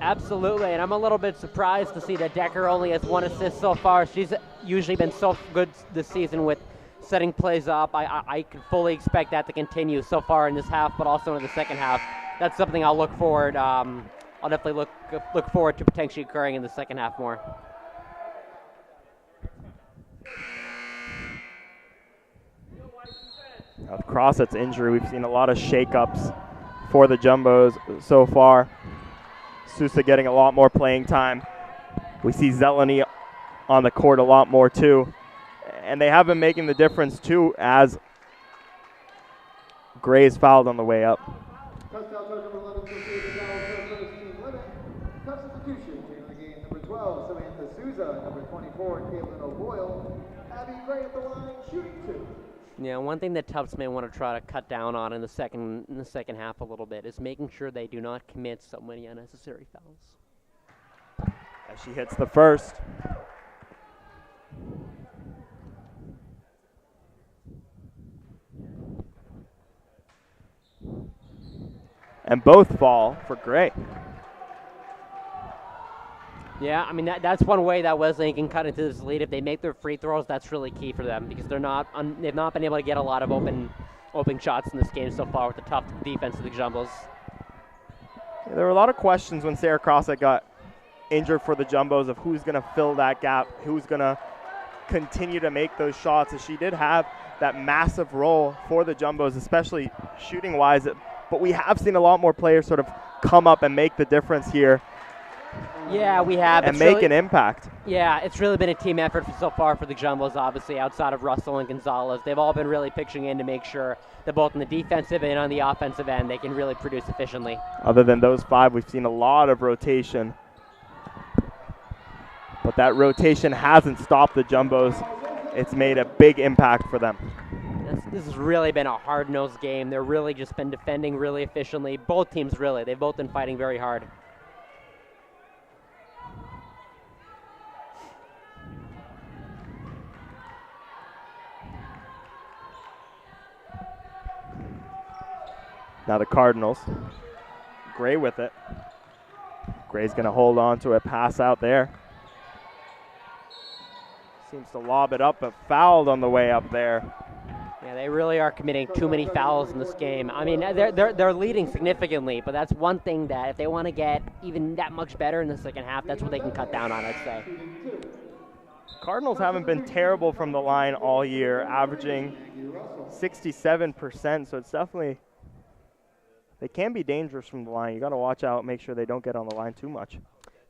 [SPEAKER 2] Absolutely, and I'm a little bit surprised to see that Decker only has 1 assist so far. She's usually been so good this season with setting plays up. I can fully expect that to continue so far in this half, but also in the second half. That's something I'll look forward. I'll definitely look forward to potentially occurring in the second half more.
[SPEAKER 1] Now, with Crossett's injury, we've seen a lot of shakeups for the Jumbos so far. Sousa getting a lot more playing time. We see Zeleny on the court a lot more too. And they have been making the difference too, as Gray's fouled on the way up.
[SPEAKER 3] Substitution in the game, number 12, Samantha Souza, number 24, Caitlin O'Boyle, Abby Gray at the line, shooting 2.
[SPEAKER 2] Yeah, one thing that Tufts may want to try to cut down on in the second half a little bit is making sure they do not commit so many unnecessary fouls.
[SPEAKER 1] As she hits the first. And both fall for Gray.
[SPEAKER 2] Yeah, I mean, that's one way that Wesleyan can cut into this lead. If they make their free throws, that's really key for them because they've not been able to get a lot of open shots in this game so far with the tough defense of the Jumbos.
[SPEAKER 1] Yeah, there were a lot of questions when Sarah Crossett got injured for the Jumbos of who's going to fill that gap, who's going to continue to make those shots. As she did have that massive role for the Jumbos, especially shooting-wise. But we have seen a lot more players sort of come up and make the difference here.
[SPEAKER 2] Yeah, we have.
[SPEAKER 1] And make an impact.
[SPEAKER 2] Yeah, it's really been a team effort so far for the Jumbos, obviously, outside of Russell and Gonzalez. They've all been really pitching in to make sure that both on the defensive and on the offensive end, they can really produce efficiently.
[SPEAKER 1] Other than those five, we've seen a lot of rotation. But that rotation hasn't stopped the Jumbos. It's made a big impact for them.
[SPEAKER 2] This has really been a hard-nosed game. They've really just been defending really efficiently. Both teams, really. They've both been fighting very hard.
[SPEAKER 1] Now the Cardinals. Gray with it. Gray's going to hold on to it, pass out there. Seems to lob it up, but fouled on the way up there.
[SPEAKER 2] Yeah, they really are committing too many fouls in this game. I mean, they're leading significantly, but that's one thing that if they want to get even that much better in the second half, that's what they can cut down on, I'd say.
[SPEAKER 1] Cardinals haven't been terrible from the line all year, averaging 67%, so it's definitely, they can be dangerous from the line. You got to watch out, make sure they don't get on the line too much.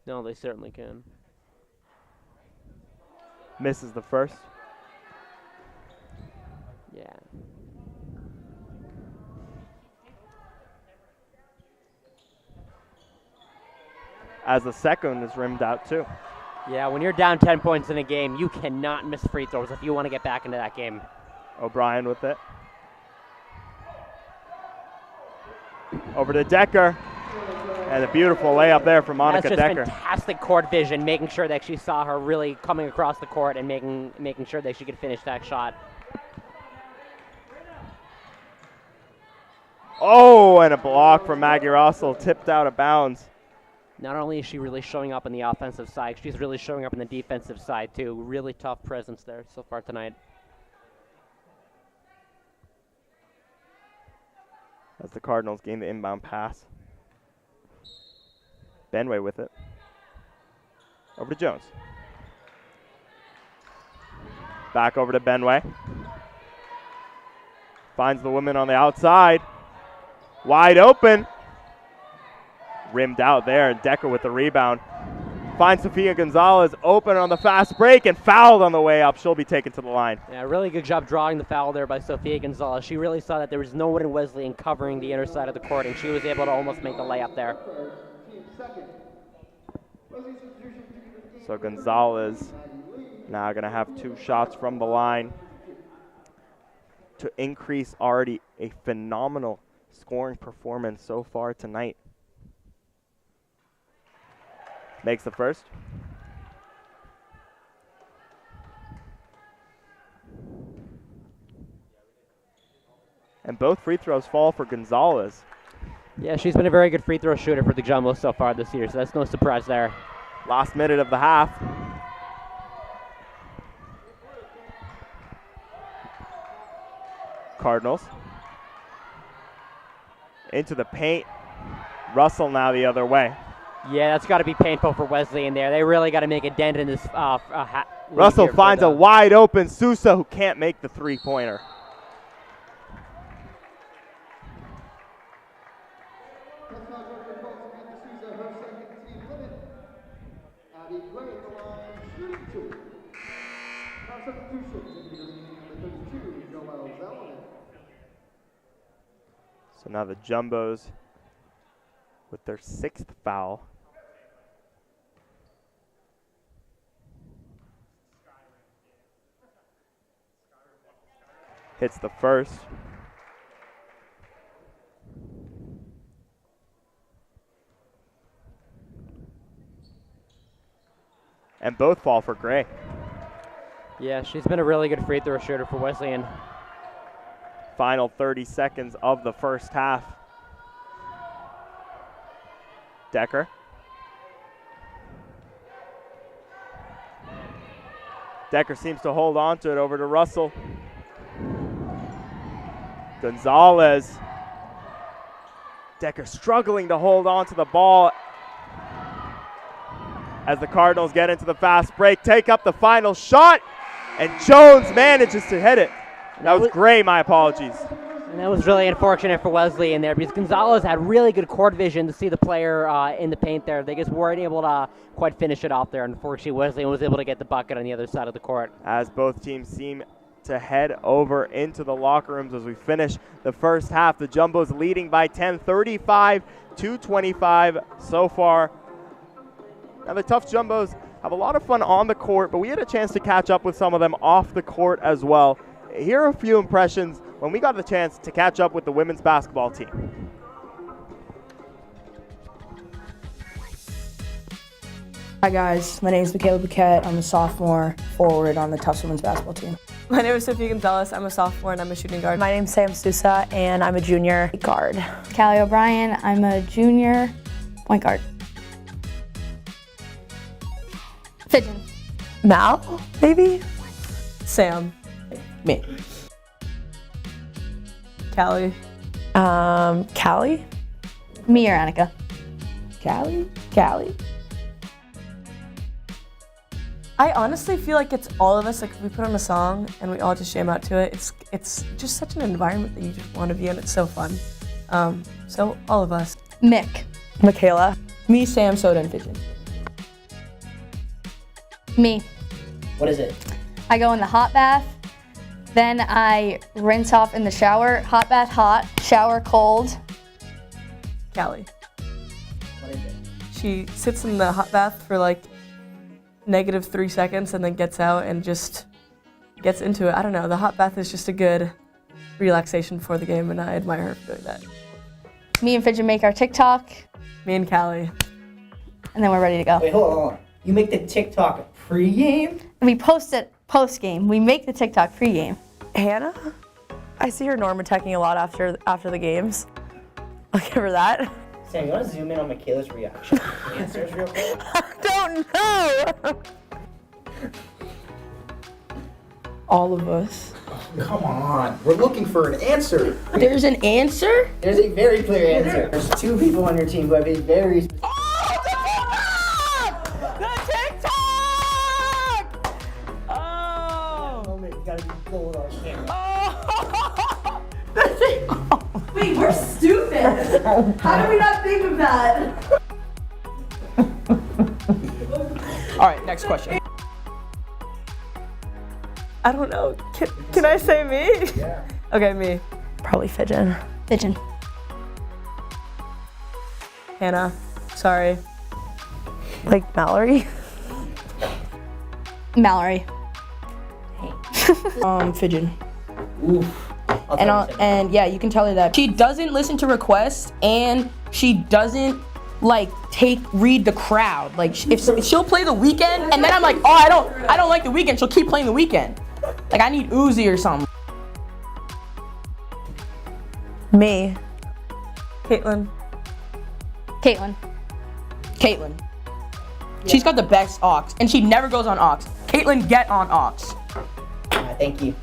[SPEAKER 2] No, they certainly can.
[SPEAKER 1] Misses the first.
[SPEAKER 2] Yeah.
[SPEAKER 1] As the second is rimmed out too.
[SPEAKER 2] Yeah, when you're down 10 points in a game, you cannot miss free throws if you want to get back into that game.
[SPEAKER 1] O'Brien with it. Over to Decker. And a beautiful layup there from Monica Decker.
[SPEAKER 2] That's just fantastic court vision, making sure that she saw her really coming across the court and making sure that she could finish that shot.
[SPEAKER 1] Oh, and a block from Maggie Russell, tipped out of bounds.
[SPEAKER 2] Not only is she really showing up on the offensive side, she's really showing up on the defensive side too. Really tough presence there so far tonight.
[SPEAKER 1] As the Cardinals gain the inbound pass. Benway with it. Over to Jones. Back over to Benway. Finds the woman on the outside. Wide open. Rimmed out there, and Decker with the rebound. Finds Sofia Gonzalez open on the fast break and fouled on the way up. She'll be taken to the line.
[SPEAKER 2] Yeah, really good job drawing the foul there by Sofia Gonzalez. She really saw that there was no one in Wesleyan covering the inner side of the court, and she was able to almost make the layup there.
[SPEAKER 1] So Gonzalez now going to have 2 shots from the line to increase already a phenomenal scoring performance so far tonight. Makes the first. And both free throws fall for Gonzalez.
[SPEAKER 2] Yeah, she's been a very good free throw shooter for the Jumbo so far this year, so that's no surprise there.
[SPEAKER 1] Last minute of the half. Cardinals. Into the paint. Russell now the other way.
[SPEAKER 2] Yeah, that's got to be painful for Wesleyan there. They really got to make a dent in this.
[SPEAKER 1] Russell finds a wide open Sousa who can't make the three-pointer. So now the Jumbos with their 6th foul. Hits the first. And both fall for Gray.
[SPEAKER 2] Yeah, she's been a really good free throw shooter for Wesleyan.
[SPEAKER 1] Final 30 seconds of the first half. Decker. Decker seems to hold on to it over to Russell. Gonzalez. Decker struggling to hold on to the ball as the Cardinals get into the fast break. Take up the final shot, and Jones manages to hit it. That was Gray, my apologies.
[SPEAKER 2] And that was really unfortunate for Wesleyan there because Gonzalez had really good court vision to see the player in the paint there. They just weren't able to quite finish it off there. Unfortunately, Wesleyan was able to get the bucket on the other side of the court.
[SPEAKER 1] As both teams seem to head over into the locker rooms as we finish the first half. The Jumbos leading by 10, 35-25 so far. Now the Tufts Jumbos have a lot of fun on the court, but we had a chance to catch up with some of them off the court as well. Here are a few impressions when we got the chance to catch up with the women's basketball team.
[SPEAKER 4] Hi guys, my name is Michaela Paquette. I'm a sophomore forward on the Tufts women's basketball team.
[SPEAKER 5] My name is Sophia Gonzalez. I'm a sophomore and I'm a shooting guard.
[SPEAKER 6] My name's Sam Sousa and I'm a junior guard.
[SPEAKER 7] Callie O'Brien, I'm a junior point guard. Pigeon.
[SPEAKER 6] Mal, maybe?
[SPEAKER 5] Sam.
[SPEAKER 4] Me.
[SPEAKER 5] Callie.
[SPEAKER 6] Callie?
[SPEAKER 7] Me or Annika.
[SPEAKER 6] Callie?
[SPEAKER 5] I honestly feel like it's all of us. Like if we put on a song and we all just jam out to it, it's just such an environment that you just want to be in. It's so fun. So all of us.
[SPEAKER 7] Mick.
[SPEAKER 6] Michaela?
[SPEAKER 4] Me, Sam, Soda, and Pigeon.
[SPEAKER 7] Me.
[SPEAKER 8] What is it?
[SPEAKER 7] I go in the hot bath, then I rinse off in the shower. Hot bath hot, shower cold.
[SPEAKER 5] Callie.
[SPEAKER 8] What is it?
[SPEAKER 5] She sits in the hot bath for like -3 seconds and then gets out and just gets into it. I don't know. The hot bath is just a good relaxation before the game, and I admire her for doing that.
[SPEAKER 7] Me and Pigeon make our TikTok,
[SPEAKER 5] Me and Callie.
[SPEAKER 7] and then we're ready to go.
[SPEAKER 8] Wait, hold on. You make the TikTok pre-game?
[SPEAKER 7] We post it post-game. We make the TikTok pre-game.
[SPEAKER 6] Hannah? I see her norm attacking a lot after the games. I'll give her that.
[SPEAKER 8] Sam, you want to zoom in on Michaela's reaction? Answers real quick?
[SPEAKER 6] I don't know!
[SPEAKER 4] All of us.
[SPEAKER 8] Come on. We're looking for an answer.
[SPEAKER 4] There's an answer?
[SPEAKER 8] There's a very clear answer. There's 2 people on your team who have a very...
[SPEAKER 5] Wait, we're stupid. How did we not think of that?
[SPEAKER 4] All right, next question.
[SPEAKER 5] I don't know. Can I say me? Yeah. Okay, me.
[SPEAKER 6] Probably Fidgen.
[SPEAKER 7] Pigeon.
[SPEAKER 5] Hannah. Sorry.
[SPEAKER 6] Like Mallory.
[SPEAKER 7] Mallory.
[SPEAKER 4] Fidgen.
[SPEAKER 8] Oof.
[SPEAKER 4] And yeah, you can tell her that she doesn't listen to requests and she doesn't like read the crowd. Like if she'll play The Weeknd and then I'm like, oh, I don't like The Weeknd. She'll keep playing The Weeknd. Like I need Uzi or something.
[SPEAKER 6] Me.
[SPEAKER 5] Caitlin.
[SPEAKER 4] Caitlin. She's got the best aux and she never goes on aux. Caitlin, get on aux.
[SPEAKER 8] Thank you.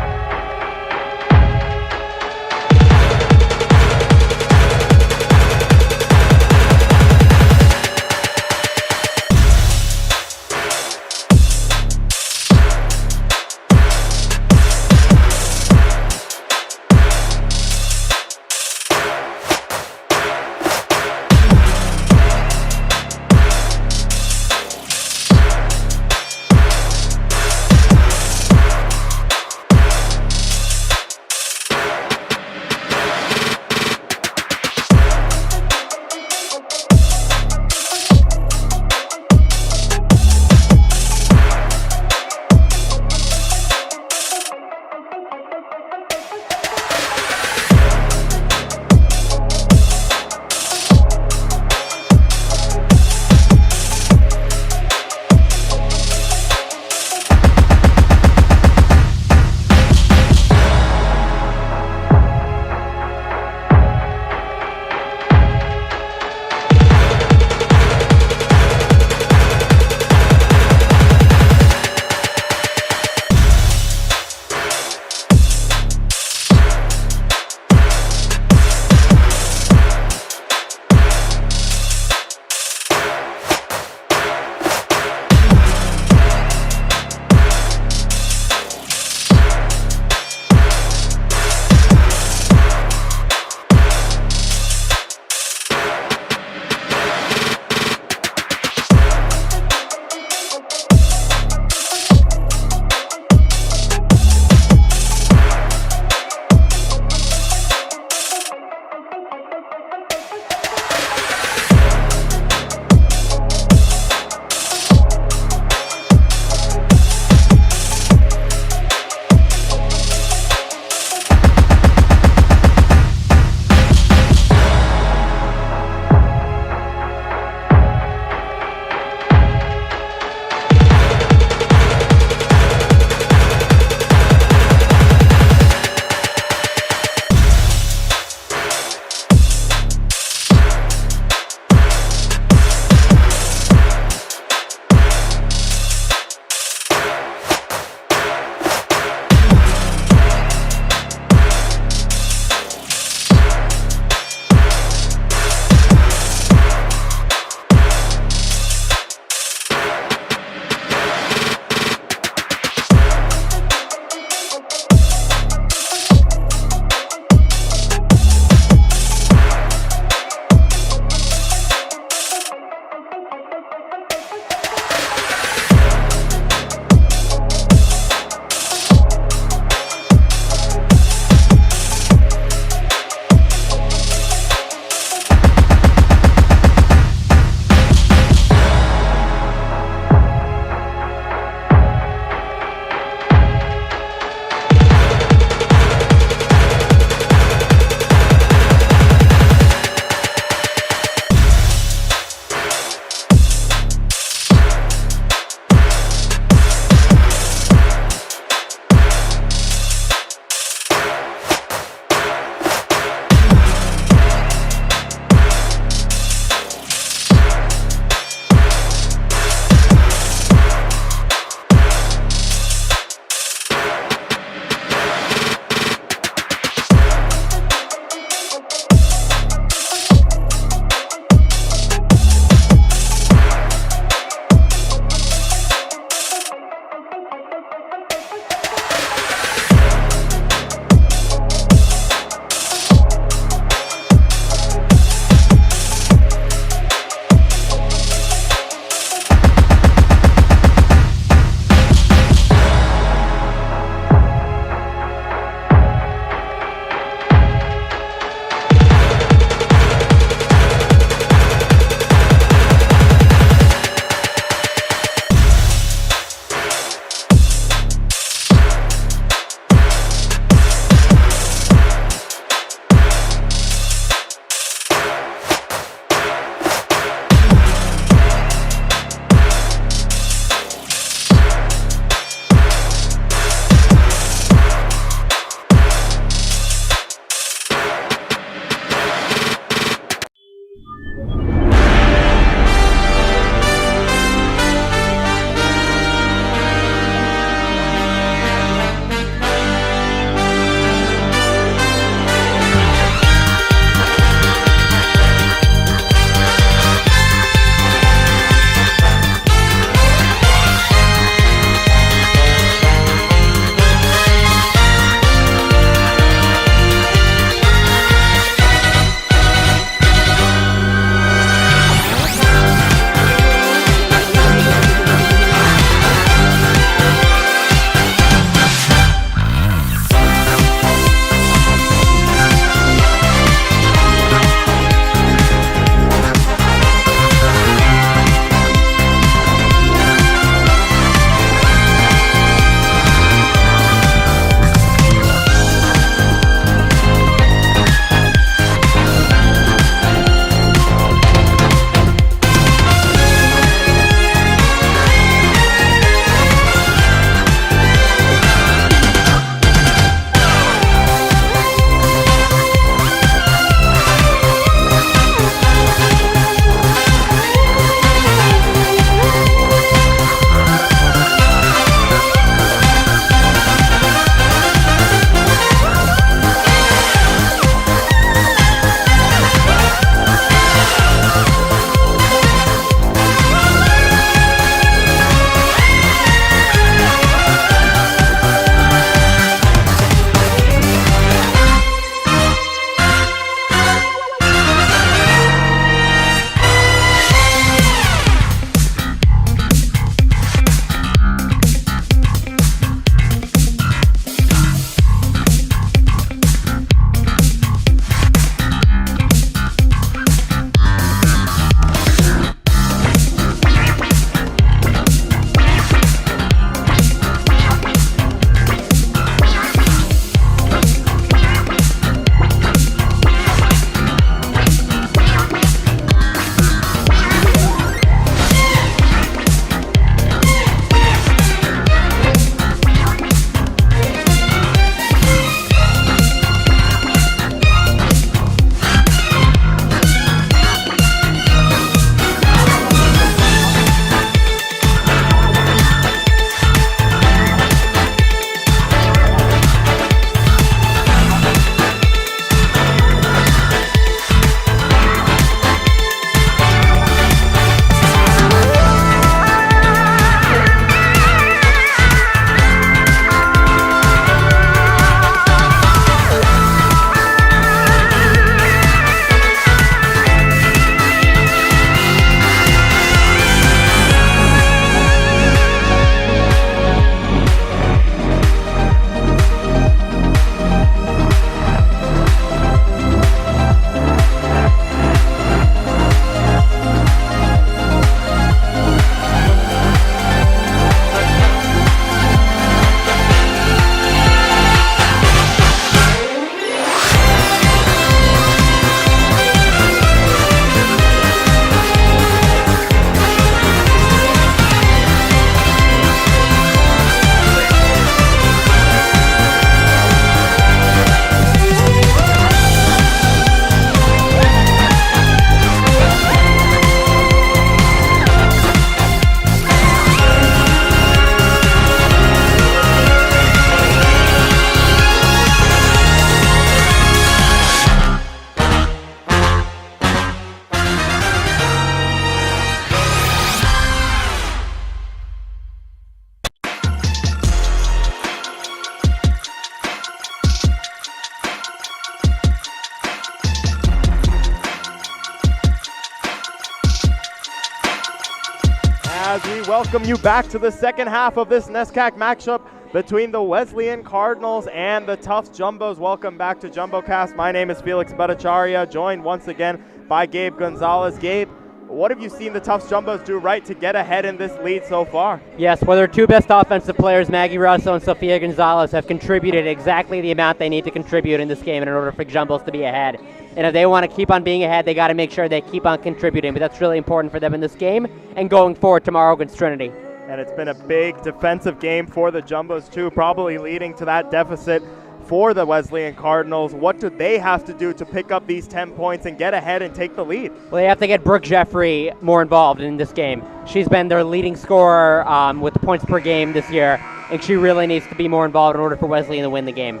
[SPEAKER 1] as we welcome you back to the second half of this NESCAC matchup between the Wesleyan Cardinals and the Tufts Jumbos. Welcome back to JumboCast. My name is Felix Bhattacharya, joined once again by Gabe Gonzalez. Gabe, what have you seen the Tufts Jumbos do right to get ahead in this lead so far?
[SPEAKER 2] Yes, well, their two best offensive players, Maggie Russell and Sofia Gonzalez, have contributed exactly the amount they need to contribute in this game in order for Jumbos to be ahead. And if they want to keep on being ahead, they got to make sure they keep on contributing. But that's really important for them in this game and going forward tomorrow against Trinity.
[SPEAKER 1] And it's been a big defensive game for the Jumbos too, probably leading to that deficit for the Wesleyan Cardinals. What do they have to do to pick up these 10 points and get ahead and take the lead?
[SPEAKER 2] Well, they have to get Brooke Jeffrey more involved in this game. She's been their leading scorer with the points per game this year, and she really needs to be more involved in order for Wesleyan to win the game.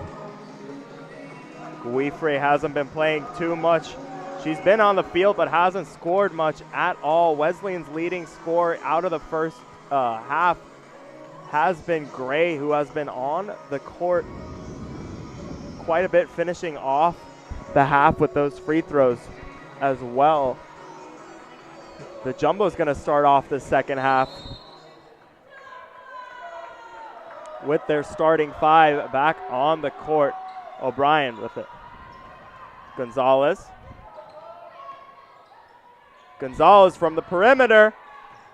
[SPEAKER 1] Guifre hasn't been playing too much. She's been on the field but hasn't scored much at all. Wesleyan's leading scorer out of the first half has been Gray, who has been on the court quite a bit, finishing off the half with those free throws as well. The Jumbo's going to start off the second half with their starting five back on the court. O'Brien with it. Gonzalez. Gonzalez from the perimeter.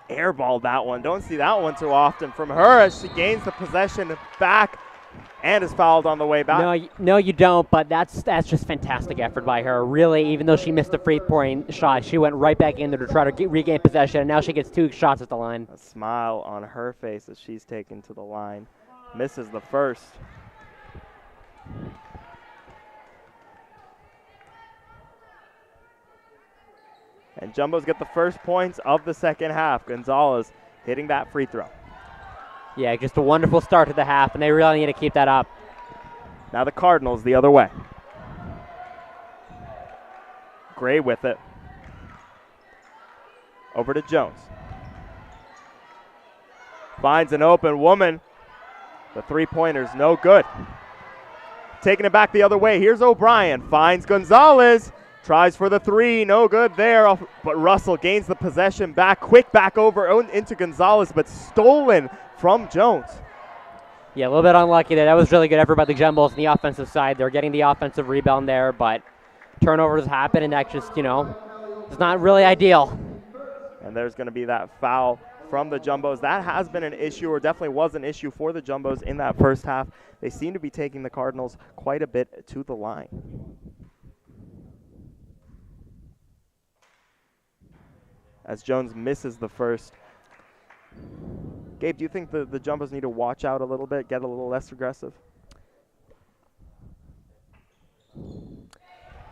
[SPEAKER 1] Airballed that one. Don't see that one too often from her as she gains the possession back and is fouled on the way back.
[SPEAKER 2] No, you don't, but that's just fantastic effort by her. Really, even though she missed the free-point shot, she went right back in there to try to regain possession, and now she gets two shots at the line.
[SPEAKER 1] A smile on her face as she's taken to the line. Misses the first. And Jumbos get the first points of the second half. Gonzalez hitting that free throw.
[SPEAKER 2] Yeah, just a wonderful start to the half, and they really need to keep that up.
[SPEAKER 1] Now the Cardinals the other way. Gray with it. Over to Jones. Finds an open woman. The three-pointer's no good. Taking it back the other way. Here's O'Brien. Finds Gonzalez. Tries for the three. No good there. But Russell gains the possession back. Quick back over into Gonzalez, but stolen from Jones.
[SPEAKER 2] Yeah, a little bit unlucky there. That was really good effort by the Jumbos on the offensive side. They're getting the offensive rebound there, but turnovers happen, and that just, it's not really ideal.
[SPEAKER 1] And there's going to be that foul from the Jumbos. That has been an issue, or definitely was an issue for the Jumbos in that first half. They seem to be taking the Cardinals quite a bit to the line. As Jones misses the first. Gabe, do you think the Jumbos need to watch out a little bit, get a little less aggressive?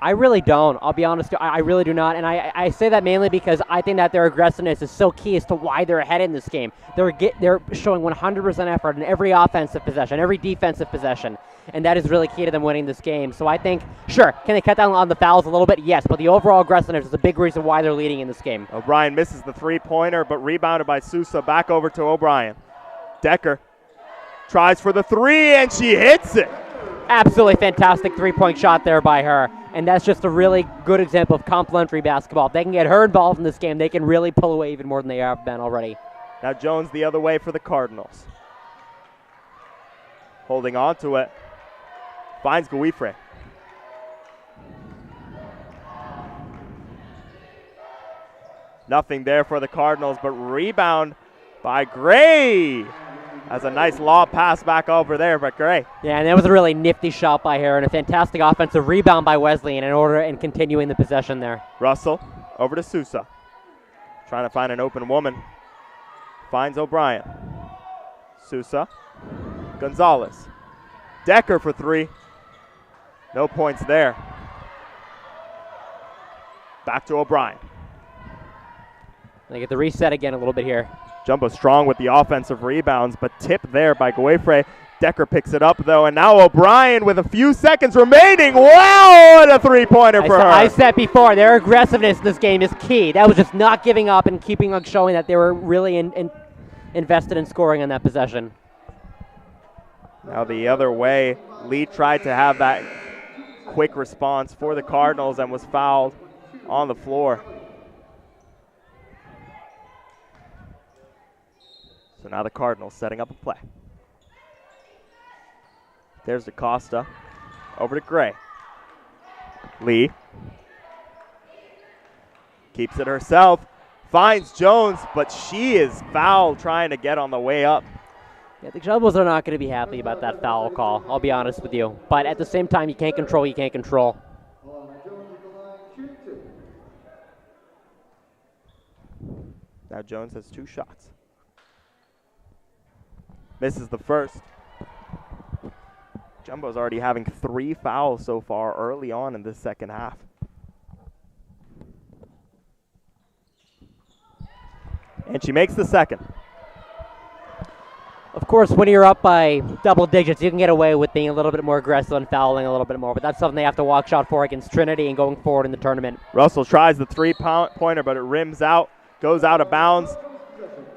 [SPEAKER 2] I really don't. I'll be honest. I really do not. And I say that mainly because I think that their aggressiveness is so key as to why they're ahead in this game. They're showing 100% effort in every offensive possession, every defensive possession. And that is really key to them winning this game. So I think, sure, can they cut down on the fouls a little bit? Yes, but the overall aggressiveness is a big reason why they're leading in this game.
[SPEAKER 1] O'Brien misses the three-pointer, but rebounded by Sousa. Back over to O'Brien. Decker tries for the three, and she hits it.
[SPEAKER 2] Absolutely fantastic three-point shot there by her. And that's just a really good example of complementary basketball. If they can get her involved in this game, they can really pull away even more than they have been already.
[SPEAKER 1] Now Jones the other way for the Cardinals. Holding on to it. Finds Guifre. Nothing there for the Cardinals, but rebound by Gray. That's a nice lob pass back over there, but Gray.
[SPEAKER 2] Yeah, and that was a really nifty shot by her and a fantastic offensive rebound by Wesleyan in order and continuing the possession there.
[SPEAKER 1] Russell over to Sousa. Trying to find an open woman. Finds O'Brien. Sousa. Gonzalez. Decker for three. No points there. Back to O'Brien.
[SPEAKER 2] They get the reset again a little bit here.
[SPEAKER 1] Jumbo strong with the offensive rebounds, but tipped there by Guifre. Decker picks it up, though, and now O'Brien with a few seconds remaining. Wow, what a three-pointer for her.
[SPEAKER 2] I said before, their aggressiveness in this game is key. That was just not giving up and keeping on showing that they were really invested in scoring on that possession.
[SPEAKER 1] Now the other way, Lee tried to have that quick response for the Cardinals and was fouled on the floor. So now the Cardinals setting up a play. There's DaCosta. Over to Gray. Lee. Keeps it herself. Finds Jones, but she is fouled trying to get on the way up.
[SPEAKER 2] Yeah, the Jumbos are not going to be happy about that foul call, I'll be honest with you. But at the same time, you can't control, you can't control.
[SPEAKER 1] Now Jones has 2 shots. Misses the first. Jumbo's already having 3 fouls so far early on in this second half. And she makes the second.
[SPEAKER 2] Of course, when you're up by double digits, you can get away with being a little bit more aggressive and fouling a little bit more, but that's something they have to watch out for against Trinity and going forward in the tournament.
[SPEAKER 1] Russell tries the 3-pointer, but it rims out, goes out of bounds,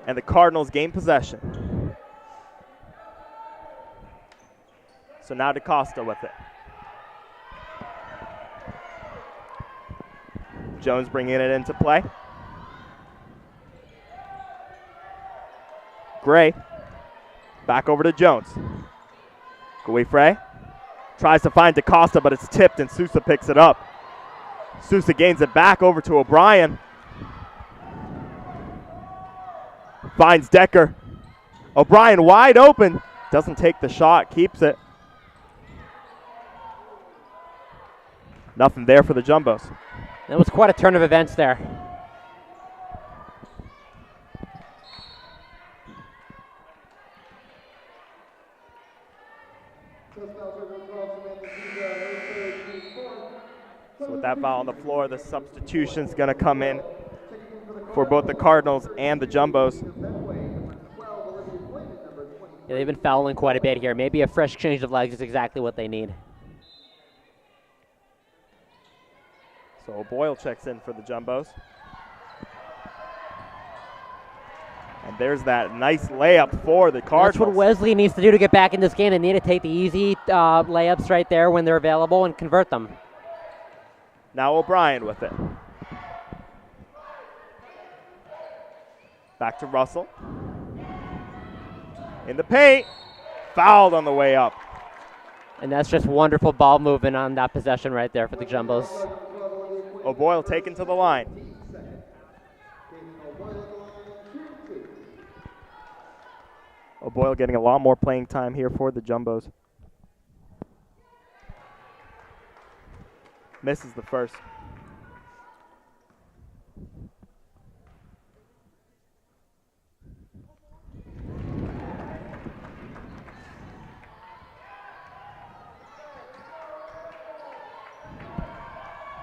[SPEAKER 1] and the Cardinals gain possession. So now DaCosta with it. Jones bringing it into play. Gray. Back over to Jones. Guifre tries to find DaCosta, but it's tipped and Sousa picks it up. Sousa gains it back over to O'Brien. Finds Decker. O'Brien wide open. Doesn't take the shot, keeps it. Nothing there for the Jumbos.
[SPEAKER 2] That was quite a turn of events there.
[SPEAKER 1] So with that foul on the floor, the substitution's going to come in for both the Cardinals and the Jumbos.
[SPEAKER 2] Yeah, they've been fouling quite a bit here. Maybe a fresh change of legs is exactly what they need.
[SPEAKER 1] So Boyle checks in for the Jumbos. And there's that nice layup for the Cardinals.
[SPEAKER 2] That's what Wesleyan needs to do to get back in this game. They need to take the easy layups right there when they're available and convert them.
[SPEAKER 1] Now O'Brien with it. Back to Russell. In the paint. Fouled on the way up.
[SPEAKER 2] And that's just wonderful ball movement on that possession right there for the Jumbos.
[SPEAKER 1] O'Boyle taken to the line. O'Boyle getting a lot more playing time here for the Jumbos. Misses the first.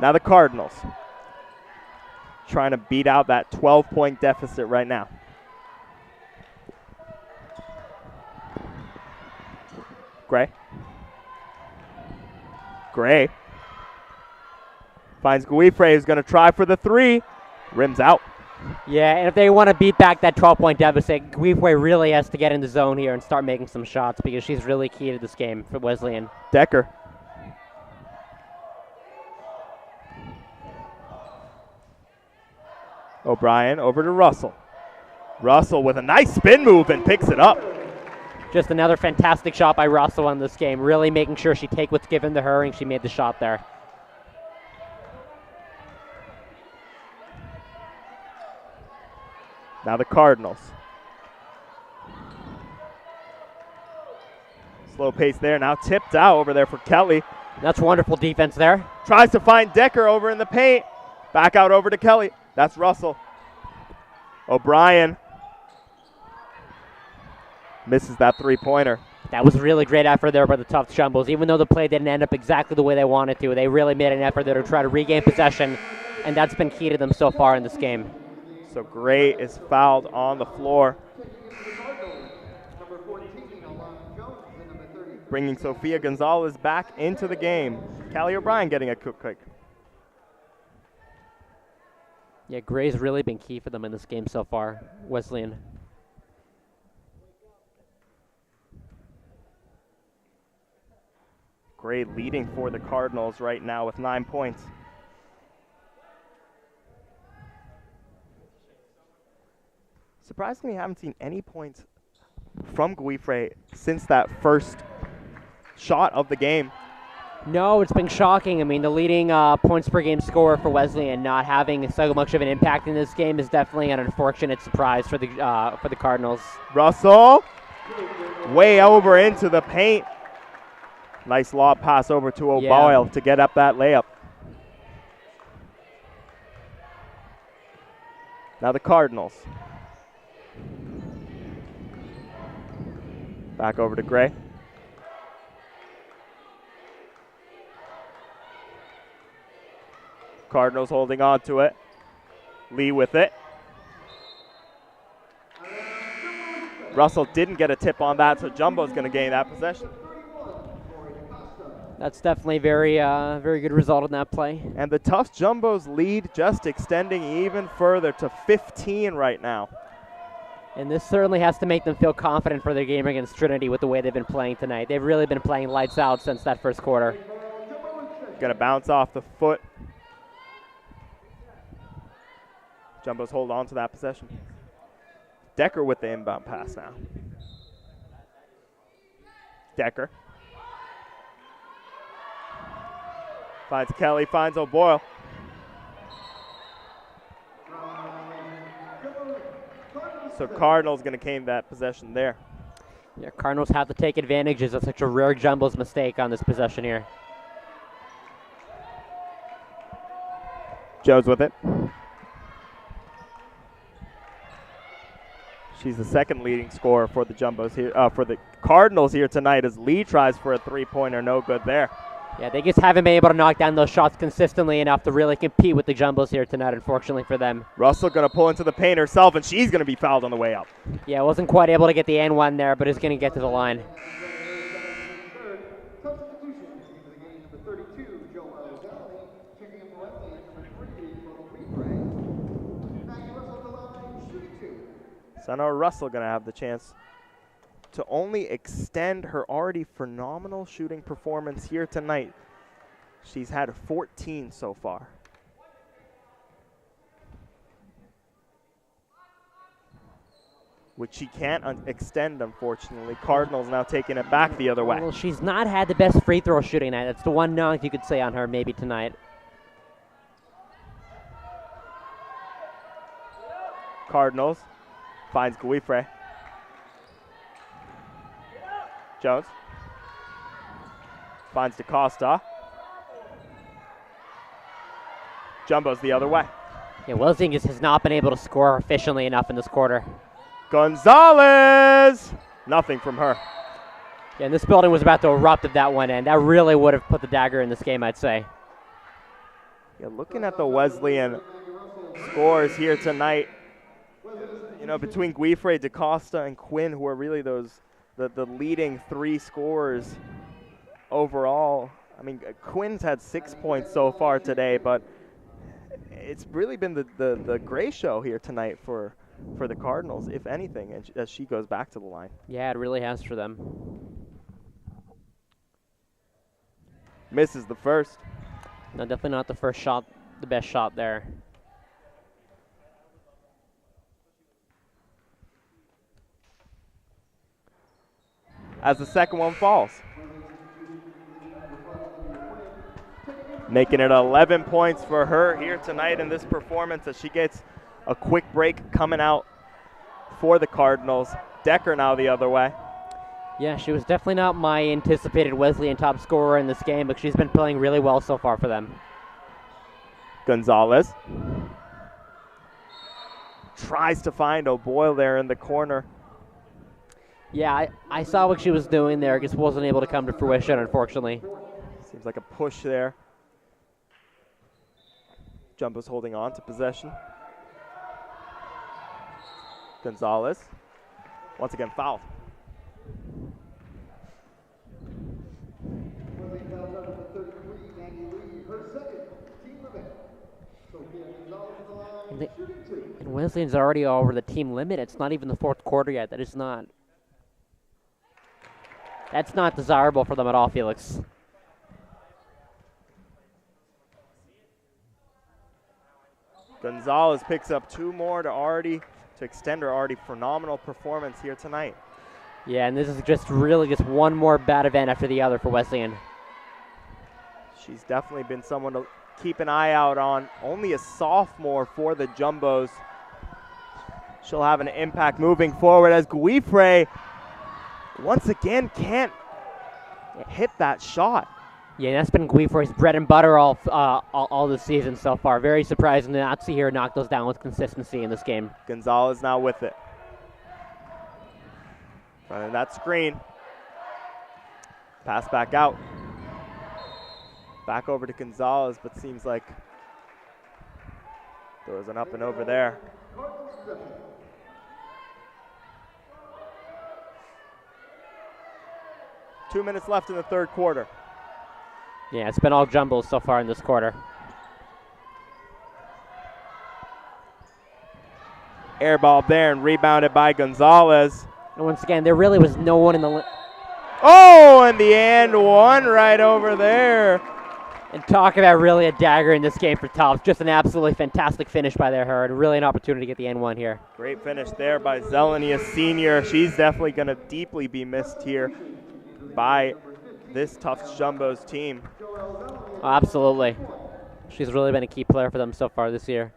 [SPEAKER 1] Now the Cardinals trying to beat out that 12-point deficit right now. Gray. Gray finds Guifre, who's going to try for the 3. Rims out.
[SPEAKER 2] Yeah, and if they want to beat back that 12-point deficit, Guifre really has to get in the zone here and start making some shots because she's really key to this game for Wesleyan.
[SPEAKER 1] Decker. O'Brien over to Russell. Russell with a nice spin move and picks it up.
[SPEAKER 2] Just another fantastic shot by Russell in this game, really making sure she take what's given to her, and she made the shot there.
[SPEAKER 1] Now the Cardinals. Slow pace there, now tipped out over there for Kelly.
[SPEAKER 2] That's wonderful defense there.
[SPEAKER 1] Tries to find Decker over in the paint. Back out over to Kelly. That's Russell. O'Brien misses that 3-pointer.
[SPEAKER 2] That was a really great effort there by the Tufts Jumbos. Even though the play didn't end up exactly the way they wanted to, they really made an effort there to try to regain possession, and that's been key to them so far in this game.
[SPEAKER 1] So Gray is fouled on the floor, bringing Sofia Gonzalez back into the game. Callie O'Brien getting a quick.
[SPEAKER 2] Yeah, Gray's really been key for them in this game so far, Wesleyan.
[SPEAKER 1] Gray leading for the Cardinals right now with 9 points. surprisingly haven't seen any points from Guifre since that first shot of the game.
[SPEAKER 2] No, it's been shocking. I mean, the leading points per game scorer for Wesleyan not having so much of an impact in this game is definitely an unfortunate surprise for the Cardinals.
[SPEAKER 1] Russell, way over into the paint. Nice lob pass over to O'Boyle to get up that layup. Now the Cardinals. Back over to Gray. Cardinals holding on to it. Lee with it. Russell didn't get a tip on that, so Jumbo's going to gain that possession.
[SPEAKER 2] That's definitely very good result in that play.
[SPEAKER 1] And the Tufts Jumbo's lead just extending even further to 15 right now.
[SPEAKER 2] And this certainly has to make them feel confident for their game against Trinity with the way they've been playing tonight. They've really been playing lights out since that first quarter.
[SPEAKER 1] Going to bounce off the foot. Jumbo's hold on to that possession. Decker with the inbound pass now. Decker. Finds Kelly, finds O'Boyle. So Cardinals going to claim that possession there.
[SPEAKER 2] Yeah, Cardinals have to take advantages of such a rare Jumbo's mistake on this possession here.
[SPEAKER 1] Joe's with it. She's the second leading scorer for the Jumbos here, for the Cardinals here tonight as Lee tries for a three-pointer, no good there.
[SPEAKER 2] Yeah, they just haven't been able to knock down those shots consistently enough to really compete with the Jumbos here tonight, unfortunately for them.
[SPEAKER 1] Russell going to pull into the paint herself, and she's going to be fouled on the way up.
[SPEAKER 2] Yeah, wasn't quite able to get the N1 there, but is going to get to the line. So now
[SPEAKER 1] Russell going to have the chance to only extend her already phenomenal shooting performance here tonight. She's had 14 so far. Which she can't extend, unfortunately. Cardinals now taking it back the other way.
[SPEAKER 2] Well, she's not had the best free throw shooting night. That's the one knock you could say on her maybe tonight.
[SPEAKER 1] Cardinals finds Guifre. Jones finds DaCosta. Jumbo's the other way.
[SPEAKER 2] Yeah, Wesleyan just has not been able to score efficiently enough in this quarter.
[SPEAKER 1] Gonzalez! Nothing from her.
[SPEAKER 2] Yeah, and this building was about to erupt at that one end. That really would have put the dagger in this game, I'd say.
[SPEAKER 1] Yeah, looking at the Wesleyan scores here tonight, you know, between Guifre, DaCosta, and Quinn, who are really those the leading three scorers overall. I mean, Quinn's had 6 points so far today, but it's really been the Gray show here tonight for the Cardinals, if anything, as she goes back to the line.
[SPEAKER 2] Yeah, it really has for them.
[SPEAKER 1] Misses the first.
[SPEAKER 2] No, definitely not the first shot, the best shot there.
[SPEAKER 1] As the second one falls. Making it 11 points for her here tonight in this performance as she gets a quick break coming out for the Cardinals. Decker now the other way.
[SPEAKER 2] Yeah, she was definitely not my anticipated Wesleyan top scorer in this game, but she's been playing really well so far for them.
[SPEAKER 1] Gonzalez tries to find O'Boyle there in the corner.
[SPEAKER 2] Yeah, I saw what she was doing there. Just wasn't able to come to fruition, unfortunately.
[SPEAKER 1] Seems like a push there. Jumbo's holding on to possession. Gonzalez, once again fouled.
[SPEAKER 2] And Wesleyan's already over the team limit. It's not even the fourth quarter yet. That's not desirable for them at all, Felix.
[SPEAKER 1] Gonzalez picks up two more to to extend her already phenomenal performance here tonight.
[SPEAKER 2] Yeah, and this is just really just one more bad event after the other for Wesleyan.
[SPEAKER 1] She's definitely been someone to keep an eye out on. Only a sophomore for the Jumbos. She'll have an impact moving forward as Guifre once again can't hit that shot.
[SPEAKER 2] Yeah, that's been Guifre's bread and butter all this season so far. Very surprising to not see her knock those down with consistency in this game.
[SPEAKER 1] Gonzalez now with it. Running that screen. Pass back out. Back over to Gonzalez, but seems like there was an up and over there. 2 minutes left in the third quarter.
[SPEAKER 2] Yeah, it's been all Jumbos so far in this quarter.
[SPEAKER 1] Air ball there and rebounded by Gonzalez.
[SPEAKER 2] And once again, there really was no one in the...
[SPEAKER 1] Oh, and the and one right over there.
[SPEAKER 2] And talk about really a dagger in this game for Tufts. Just an absolutely fantastic finish by her, and really an opportunity to get the N1 here.
[SPEAKER 1] Great finish there by Zeleny, a senior. She's definitely going to deeply be missed here by this Tufts Jumbos team.
[SPEAKER 2] Oh, absolutely. She's really been a key player for them so far this year.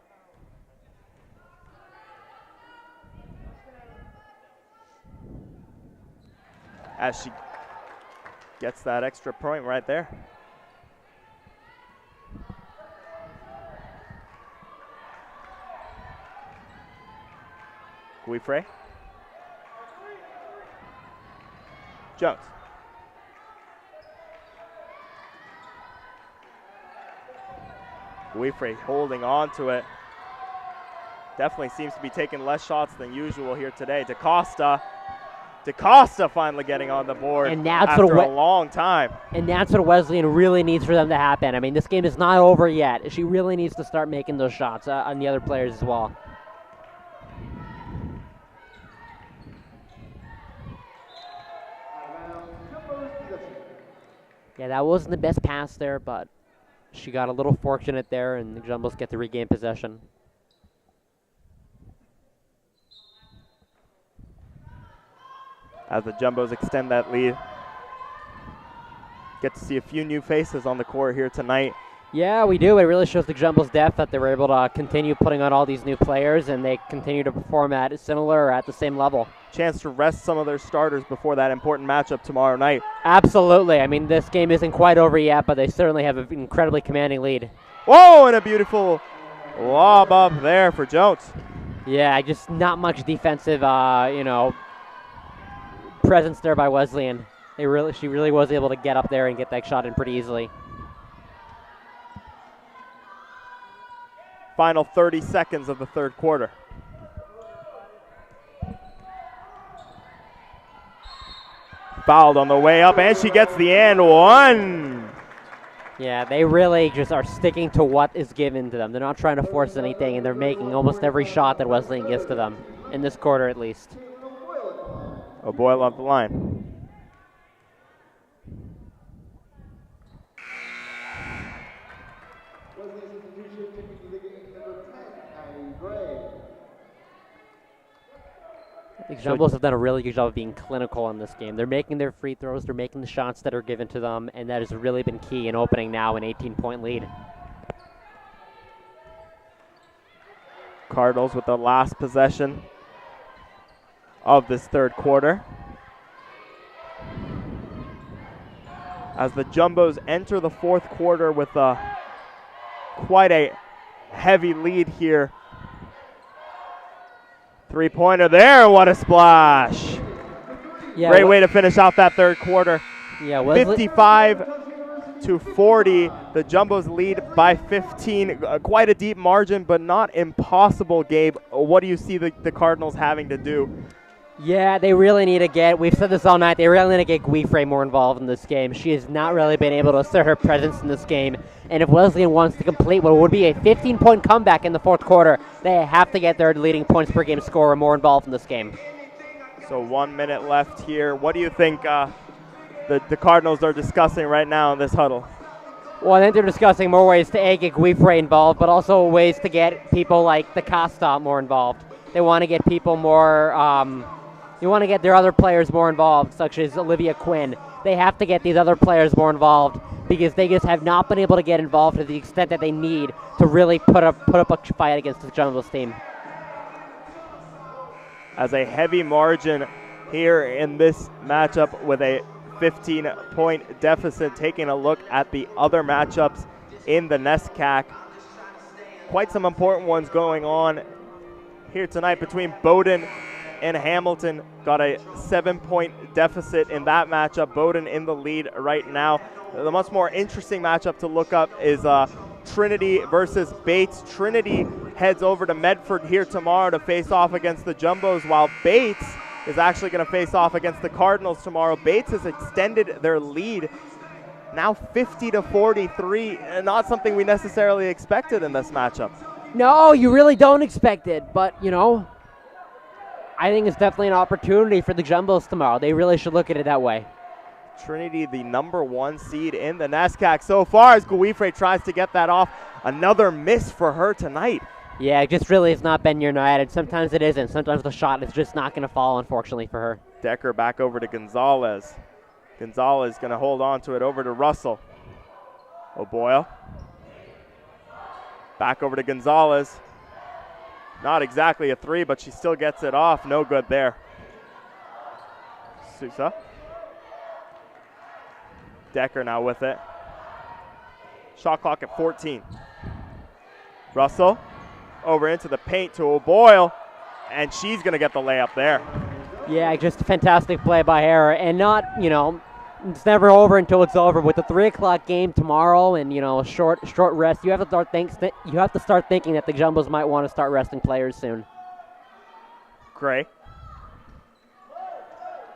[SPEAKER 1] As she gets that extra point right there. Guifre. Jones. Guifre holding on to it. Definitely seems to be taking less shots than usual here today. DaCosta finally getting on the board
[SPEAKER 2] and that's
[SPEAKER 1] after a long time.
[SPEAKER 2] And that's what Wesleyan really needs for them to happen. I mean, this game is not over yet. She really needs to start making those shots on the other players as well. Yeah, that wasn't the best pass there, but she got a little fortunate there, and the Jumbos get to regain possession.
[SPEAKER 1] As the Jumbos extend that lead. Get to see a few new faces on the court here tonight.
[SPEAKER 2] Yeah, we do. It really shows the Jumbos' depth that they were able to continue putting on all these new players, and they continue to perform at similar or at the same level.
[SPEAKER 1] Chance to rest some of their starters before that important matchup tomorrow night.
[SPEAKER 2] Absolutely. I mean, this game isn't quite over yet, but they certainly have an incredibly commanding lead.
[SPEAKER 1] Whoa, and a beautiful lob up there for Jones.
[SPEAKER 2] Yeah, just not much defensive, presence there by Wesleyan. She really was able to get up there and get that shot in pretty easily.
[SPEAKER 1] Final 30 seconds of the third quarter. Fouled on the way up, and she gets the and one.
[SPEAKER 2] Yeah, they really just are sticking to what is given to them. They're not trying to force anything, and they're making almost every shot that Wesleyan gives to them, in this quarter at least.
[SPEAKER 1] O'Boyle off the line.
[SPEAKER 2] The Jumbos have done a really good job of being clinical in this game. They're making their free throws, they're making the shots that are given to them, and that has really been key in opening now an 18-point lead.
[SPEAKER 1] Cardinals with the last possession of this third quarter. As the Jumbos enter the fourth quarter with quite a heavy lead here. Three-pointer there, what a splash.
[SPEAKER 2] Yeah,
[SPEAKER 1] great way to finish out that third quarter.
[SPEAKER 2] Yeah,
[SPEAKER 1] 55-40, the Jumbos lead by 15. Quite a deep margin, but not impossible, Gabe. What do you see the Cardinals having to do?
[SPEAKER 2] Yeah, they really need to get, we've said this all night, they really need to get Guifre more involved in this game. She has not really been able to assert her presence in this game. And if Wesleyan wants to complete what would be a 15-point comeback in the fourth quarter, they have to get their leading points per game scorer more involved in this game.
[SPEAKER 1] So 1 minute left here. What do you think the Cardinals are discussing right now in this huddle?
[SPEAKER 2] Well, I think they're discussing more ways to get Guifre involved, but also ways to get people like DaCosta more involved. They want to get people more, you want to get their other players more involved, such as Olivia Quinn. They have to get these other players more involved because they just have not been able to get involved to the extent that they need to really put up a fight against the Jumbos team.
[SPEAKER 1] As a heavy margin here in this matchup with a 15-point deficit, taking a look at the other matchups in the NESCAC. Quite some important ones going on here tonight between Bowdoin and Hamilton. Got a 7-point deficit in that matchup. Bowdoin in the lead right now. The much more interesting matchup to look up is Trinity versus Bates. Trinity heads over to Medford here tomorrow to face off against the Jumbos, while Bates is actually going to face off against the Cardinals tomorrow. Bates has extended their lead, now 50-43, and not something we necessarily expected in this matchup.
[SPEAKER 2] No, you really don't expect it, but, you know, I think it's definitely an opportunity for the Jumbos tomorrow. They really should look at it that way.
[SPEAKER 1] Trinity, the #1 seed in the NESCAC so far, as Guifre tries to get that off. Another miss for her tonight.
[SPEAKER 2] Yeah, it just really has not been your night, and sometimes it isn't. Sometimes the shot is just not going to fall, unfortunately, for her.
[SPEAKER 1] Decker back over to Gonzalez. Gonzalez going to hold on to it over to Russell. O'Boyle. Back over to Gonzalez. Not exactly a three, but she still gets it off. No good there. Sousa. Decker now with it. Shot clock at 14. Russell over into the paint to O'Boyle, and she's going to get the layup there.
[SPEAKER 2] Yeah, just a fantastic play by her, and not, you know, it's never over until it's over. With the 3 o'clock game tomorrow and, you know, a short rest, you have to start thinking that the Jumbos might want to start resting players soon.
[SPEAKER 1] Gray.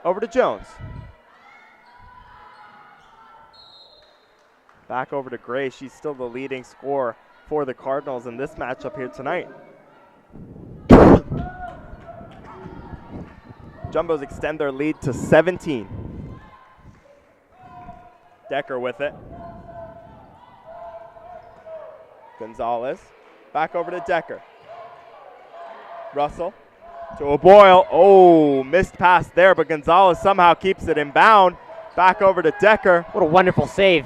[SPEAKER 1] Over to Jones. Back over to Gray. She's still the leading scorer for the Cardinals in this matchup here tonight. Jumbos extend their lead to 17. Decker with it. Gonzalez. Back over to Decker. Russell to O'Boyle. Oh, missed pass there, but Gonzalez somehow keeps it in bound. Back over to Decker.
[SPEAKER 2] What a wonderful save.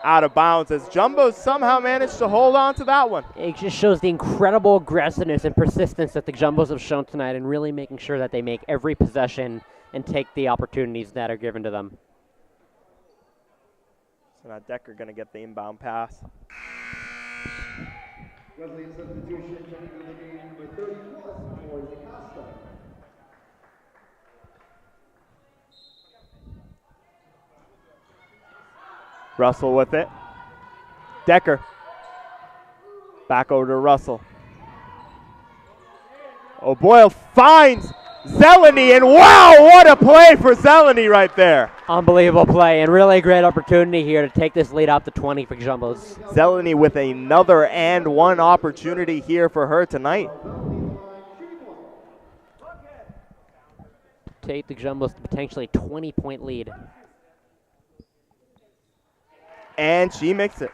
[SPEAKER 1] Out of bounds as Jumbos somehow managed to hold on to that one.
[SPEAKER 2] It just shows the incredible aggressiveness and persistence that the Jumbos have shown tonight, and really making sure that they make every possession and take the opportunities that are given to them.
[SPEAKER 1] So now Decker going to get the inbound pass.
[SPEAKER 3] Wesleyan substitution coming to the game, number 30 for Acosta.
[SPEAKER 1] Russell with it. Decker. Back over to Russell. O'Boyle finds Zeleny, and wow, what a play for Zeleny right there.
[SPEAKER 2] Unbelievable play, and really a great opportunity here to take this lead up to 20 for Jumbos.
[SPEAKER 1] Zeleny with another and one opportunity here for her tonight.
[SPEAKER 2] Take the Jumbos to potentially 20-point lead.
[SPEAKER 1] And she makes it.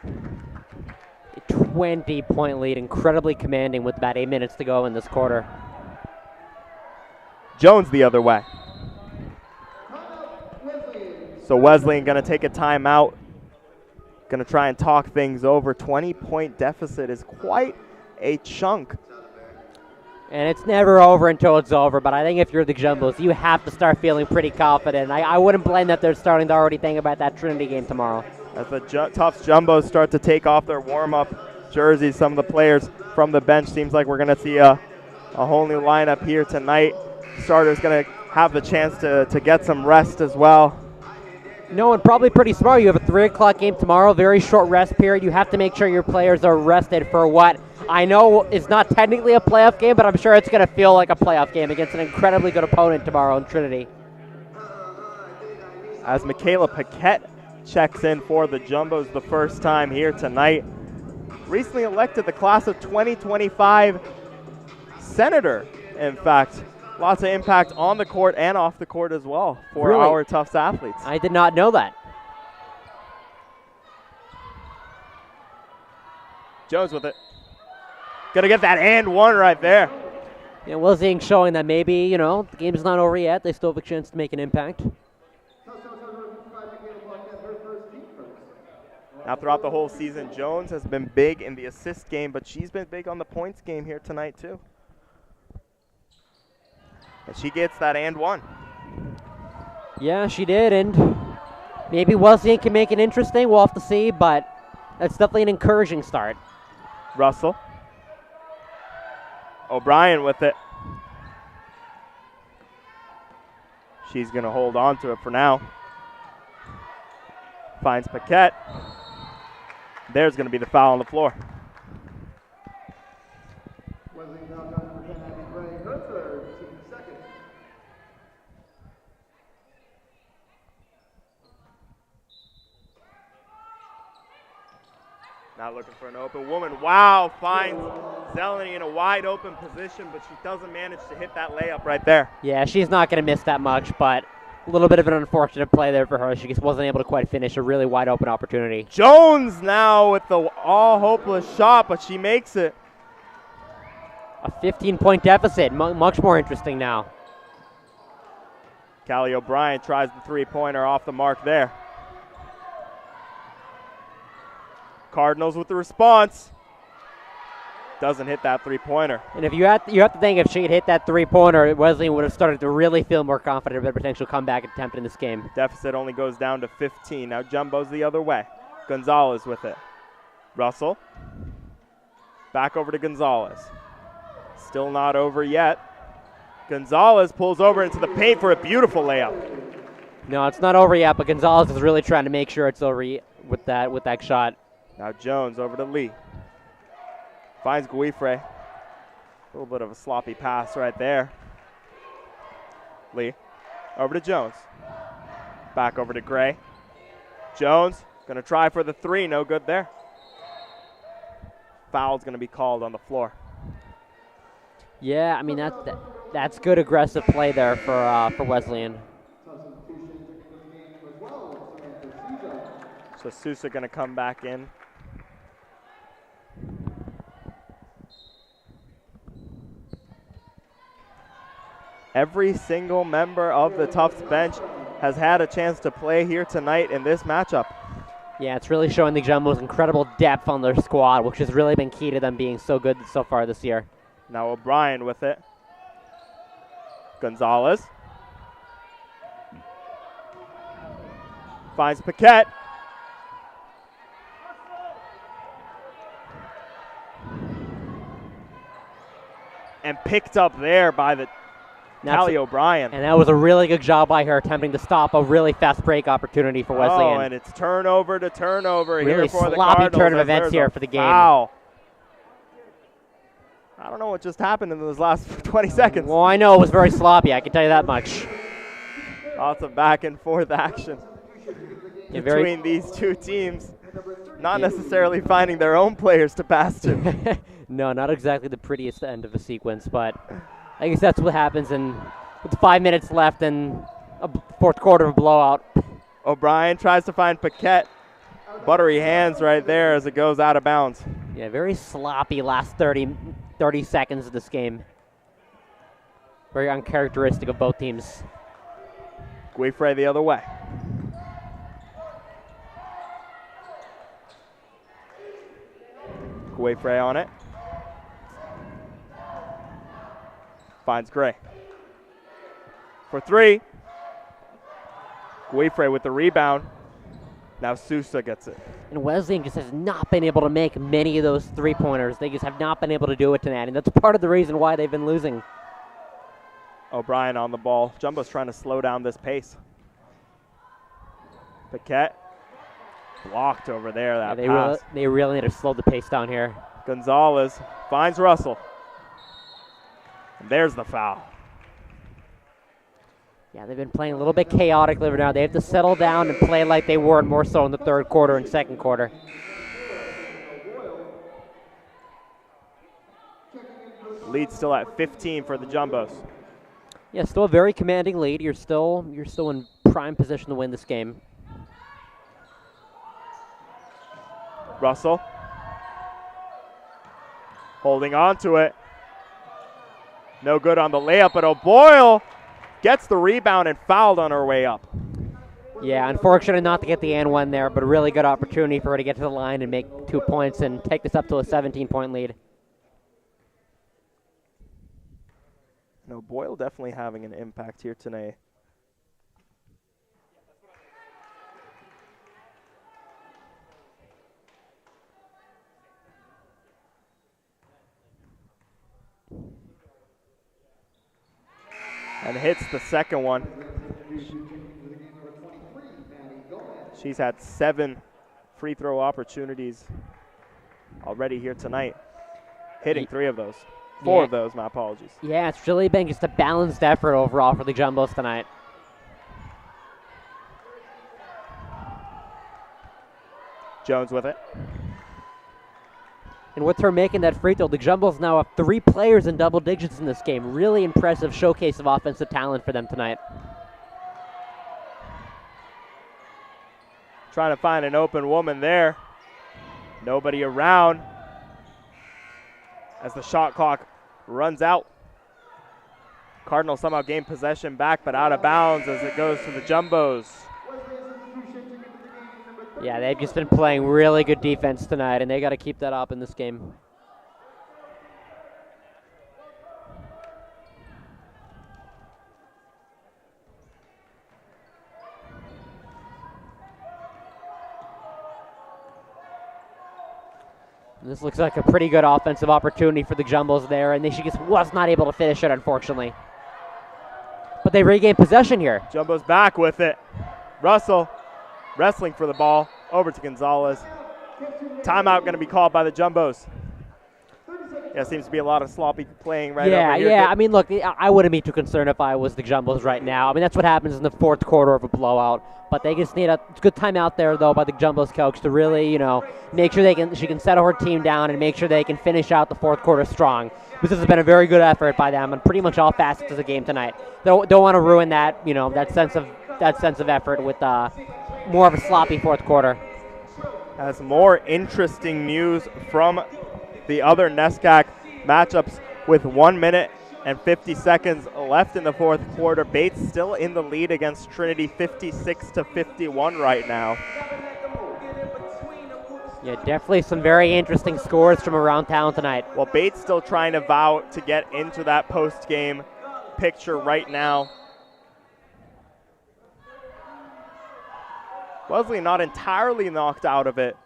[SPEAKER 2] A 20-point lead, incredibly commanding with about 8 minutes to go in this quarter.
[SPEAKER 1] Jones the other way. So Wesleyan going to take a timeout. Going to try and talk things over. 20-point deficit is quite a chunk.
[SPEAKER 2] And it's never over until it's over, but I think if you're the Jumbos, you have to start feeling pretty confident. I wouldn't blame that they're starting to already think about that Trinity game tomorrow.
[SPEAKER 1] As the Tufts Jumbos start to take off their warm-up jerseys, some of the players from the bench, seems like we're going to see a whole new lineup here tonight. Starter's going to have the chance to get some rest as well.
[SPEAKER 2] No, and probably pretty smart. You have a 3 o'clock game tomorrow, very short rest period. You have to make sure your players are rested for what I know is not technically a playoff game, but I'm sure it's going to feel like a playoff game against an incredibly good opponent tomorrow in Trinity.
[SPEAKER 1] As Michaela Paquette checks in for the Jumbos the first time here tonight. Recently elected the class of 2025 senator, in fact. Lots of impact on the court and off the court as well for
[SPEAKER 2] Really?
[SPEAKER 1] our Tufts athletes.
[SPEAKER 2] I did not know that.
[SPEAKER 1] Jones with it. Gonna get that and one right there.
[SPEAKER 2] Yeah, Wesleyan showing that maybe, you know, the game's not over yet. They still have a chance to make an impact.
[SPEAKER 1] Now throughout the whole season, Jones has been big in the assist game, but she's been big on the points game here tonight too. And she gets that and one.
[SPEAKER 2] Yeah, she did, and maybe Wesleyan can make it interesting. We'll have to see, but that's definitely an encouraging start.
[SPEAKER 1] Russell. O'Brien with it. She's going to hold on to it for now. Finds Paquette. There's going to be the foul on the floor.
[SPEAKER 3] Wesleyan now down number 10, Abby Gray. Her third, team second.
[SPEAKER 1] Now looking for an open woman. Wow, finds Zeleny in a wide open position, but she doesn't manage to hit that layup right there.
[SPEAKER 2] Yeah, she's not going to miss that much, but a little bit of an unfortunate play there for her. She just wasn't able to quite finish a really wide open opportunity.
[SPEAKER 1] Jones now with the all hopeless shot, but she makes it.
[SPEAKER 2] A 15-point deficit, much more interesting now.
[SPEAKER 1] Callie O'Brien tries the three-pointer off the mark there. Cardinals with the response. Doesn't hit that three-pointer.
[SPEAKER 2] And if you have to think if she had hit that three-pointer, Wesleyan would have started to really feel more confident of their potential comeback attempt in this game.
[SPEAKER 1] Deficit only goes down to 15. Now Jumbo's the other way. Gonzalez with it. Russell. Back over to Gonzalez. Still not over yet. Gonzalez pulls over into the paint for a beautiful layup.
[SPEAKER 2] No, it's not over yet, but Gonzalez is really trying to make sure it's over with that shot.
[SPEAKER 1] Now Jones over to Lee. Finds Guifre. A little bit of a sloppy pass right there. Lee over to Jones. Back over to Gray. Jones going to try for the three. No good there. Foul's going to be called on the floor.
[SPEAKER 2] Yeah, I mean that's good aggressive play there for Wesleyan.
[SPEAKER 1] So Sousa going to come back in. Every single member of the Tufts bench has had a chance to play here tonight in this matchup.
[SPEAKER 2] Yeah, it's really showing the Jumbo's incredible depth on their squad, which has really been key to them being so good so far this year.
[SPEAKER 1] Now O'Brien with it. Gonzalez. Finds Paquette. And picked up there by the Callie O'Brien.
[SPEAKER 2] And that was a really good job by her attempting to stop a really fast break opportunity for Wesleyan.
[SPEAKER 1] Oh, and it's turnover to turnover
[SPEAKER 2] really
[SPEAKER 1] here for the
[SPEAKER 2] sloppy
[SPEAKER 1] Cardinals.
[SPEAKER 2] turn of events here for the game.
[SPEAKER 1] Foul. I don't know what just happened in those last 20 seconds.
[SPEAKER 2] Well, I know it was very sloppy. I can tell you that much.
[SPEAKER 1] Lots of back and forth action between these two teams. Not necessarily finding their own players to pass to.
[SPEAKER 2] No, not exactly the prettiest end of a sequence, but I guess that's what happens. And with 5 minutes left and a fourth quarter of a blowout.
[SPEAKER 1] O'Brien tries to find Paquette. Buttery hands right there as it goes out of bounds.
[SPEAKER 2] Yeah, very sloppy last 30 seconds of this game. Very uncharacteristic of both teams.
[SPEAKER 1] Guifre the other way. Guifre on it. Finds Gray. For three. Guifre with the rebound. Now Sousa gets it.
[SPEAKER 2] And Wesleyan just has not been able to make many of those three-pointers. They just have not been able to do it tonight, and that's part of the reason why they've been losing.
[SPEAKER 1] O'Brien on the ball. Jumbo's trying to slow down this pace. Paquette blocked over there, that pass.
[SPEAKER 2] They really need to slow the pace down here.
[SPEAKER 1] Gonzalez finds Russell. And there's the foul.
[SPEAKER 2] Yeah, they've been playing a little bit chaotically right now. They have to settle down and play like they were more so in the third quarter and second quarter.
[SPEAKER 1] Lead still at 15 for the Jumbos.
[SPEAKER 2] Yeah, still a very commanding lead. You're still in prime position to win this game.
[SPEAKER 1] Russell. Holding on to it. No good on the layup, but O'Boyle gets the rebound and fouled on her way up.
[SPEAKER 2] Yeah, unfortunate not to get the and one there, but a really good opportunity for her to get to the line and make 2 points and take this up to a 17-point lead.
[SPEAKER 1] No, Boyle definitely having an impact here tonight. And hits the second one. She's had 7 free throw opportunities already here tonight. Hitting 3 of those. 4 of those, my apologies.
[SPEAKER 2] Yeah, it's really been just a balanced effort overall for the Jumbos tonight.
[SPEAKER 1] Jones with it.
[SPEAKER 2] And with her making that free throw, the Jumbos now have 3 players in double digits in this game. Really impressive showcase of offensive talent for them tonight.
[SPEAKER 1] Trying to find an open woman there. Nobody around as the shot clock runs out. Cardinals somehow gain possession back, but out of bounds as it goes to the Jumbos.
[SPEAKER 2] Yeah, they've just been playing really good defense tonight, and they got to keep that up in this game. This looks like a pretty good offensive opportunity for the Jumbos there, and she just was not able to finish it, unfortunately. But they regain possession here.
[SPEAKER 1] Jumbos back with it. Russell wrestling for the ball over to Gonzalez. Timeout going to be called by the Jumbos. Yeah, seems to be a lot of sloppy playing right over here.
[SPEAKER 2] Yeah. I mean, look, I wouldn't be too concerned if I was the Jumbos right now. I mean, that's what happens in the fourth quarter of a blowout. But they just need a good timeout there, though, by the Jumbos coach to really, make sure she can settle her team down and make sure they can finish out the fourth quarter strong. This has been a very good effort by them on pretty much all facets of the game tonight. Don't want to ruin that, that sense of effort with more of a sloppy fourth quarter.
[SPEAKER 1] As more interesting news from the other NESCAC matchups with 1 minute and 50 seconds left in the fourth quarter. Bates still in the lead against Trinity, 56-51 right now.
[SPEAKER 2] Yeah, definitely some very interesting scores from around town tonight.
[SPEAKER 1] Well, Bates still trying to vow to get into that post-game picture right now. Wesleyan not entirely knocked out of it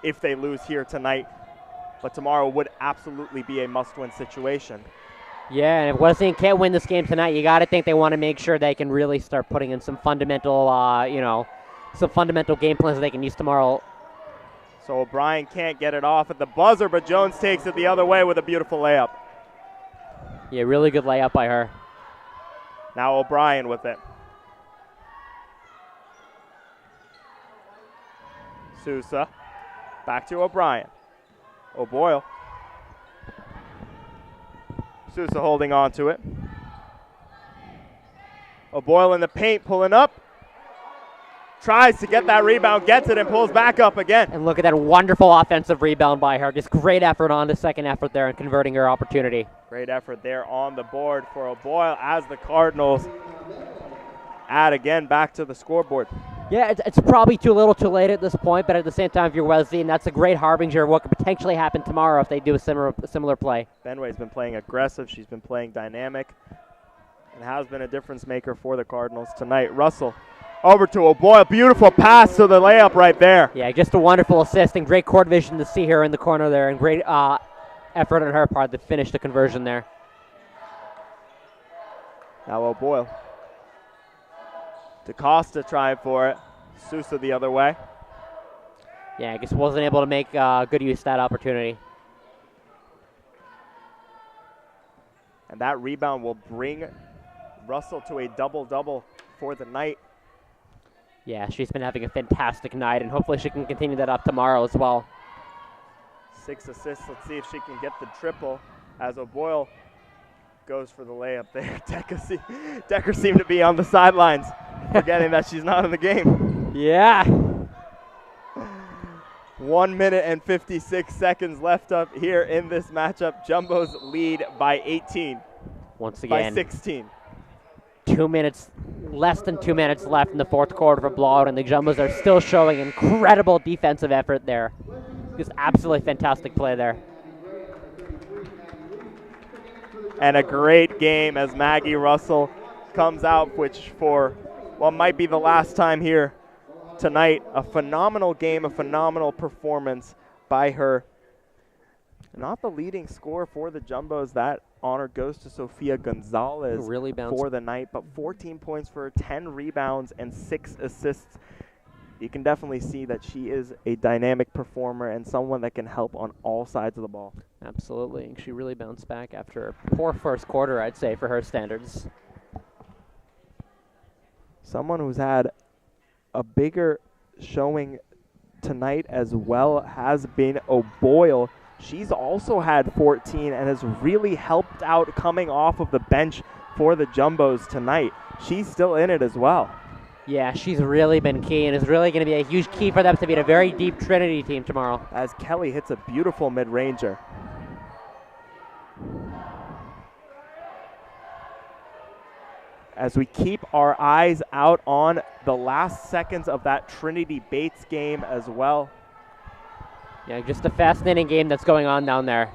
[SPEAKER 1] if they lose here tonight, but tomorrow would absolutely be a must-win situation.
[SPEAKER 2] Yeah, and if Wesleyan can't win this game tonight, you got to think they want to make sure they can really start putting in some fundamental, some fundamental game plans that they can use tomorrow.
[SPEAKER 1] So O'Brien can't get it off at the buzzer, but Jones takes it the other way with a beautiful layup.
[SPEAKER 2] Yeah, really good layup by her.
[SPEAKER 1] Now O'Brien with it. Sousa. Back to O'Brien. O'Boyle. Sousa holding on to it. O'Boyle in the paint, pulling up. Tries to get that rebound, gets it, and pulls back up again.
[SPEAKER 2] And look at that wonderful offensive rebound by her. Just great effort on the second effort there and converting her opportunity.
[SPEAKER 1] Great effort there on the board for O'Boyle as the Cardinals add again back to the scoreboard.
[SPEAKER 2] Yeah, it's probably too little too late at this point, but at the same time, if you're Wesleyan, that's a great harbinger of what could potentially happen tomorrow if they do a similar play.
[SPEAKER 1] Benway's been playing aggressive. She's been playing dynamic and has been a difference maker for the Cardinals tonight. Russell over to O'Boyle. Beautiful pass to the layup right there.
[SPEAKER 2] Yeah, just a wonderful assist and great court vision to see her in the corner there, and great effort on her part to finish the conversion there.
[SPEAKER 1] Now O'Boyle. DaCosta trying for it. Sousa the other way.
[SPEAKER 2] Yeah, I guess wasn't able to make good use of that opportunity.
[SPEAKER 1] And that rebound will bring Russell to a double-double for the night.
[SPEAKER 2] Yeah, she's been having a fantastic night, and hopefully she can continue that up tomorrow as well.
[SPEAKER 1] 6 assists. Let's see if she can get the triple as O'Boyle goes for the layup there. Decker seemed to be on the sidelines, forgetting that she's not in the game.
[SPEAKER 2] Yeah.
[SPEAKER 1] 1 minute and 56 seconds left up here in this matchup. Jumbos lead by 18.
[SPEAKER 2] Once
[SPEAKER 1] By
[SPEAKER 2] again,
[SPEAKER 1] 16.
[SPEAKER 2] 2 minutes, less than 2 minutes left in the fourth quarter for blowout, and the Jumbos are still showing incredible defensive effort there. Just absolutely fantastic play there.
[SPEAKER 1] And a great game as Maggie Russell comes out, which for what might be the last time here tonight, a phenomenal game, a phenomenal performance by her. Not the leading scorer for the Jumbos. That honor goes to Sofia Gonzalez
[SPEAKER 2] Really bounced.
[SPEAKER 1] for the night, but 14 points for her, 10 rebounds and 6 assists. You can definitely see that she is a dynamic performer and someone that can help on all sides of the ball.
[SPEAKER 2] Absolutely. And she really bounced back after a poor first quarter, I'd say, for her standards.
[SPEAKER 1] Someone who's had a bigger showing tonight as well has been O'Boyle. She's also had 14 and has really helped out coming off of the bench for the Jumbos tonight. She's still in it as well.
[SPEAKER 2] Yeah, she's really been key and is really going to be a huge key for them to beat a very deep Trinity team tomorrow.
[SPEAKER 1] As Kelly hits a beautiful mid-ranger. As we keep our eyes out on the last seconds of that Trinity Bates game as well.
[SPEAKER 2] Yeah, just a fascinating game that's going on down there.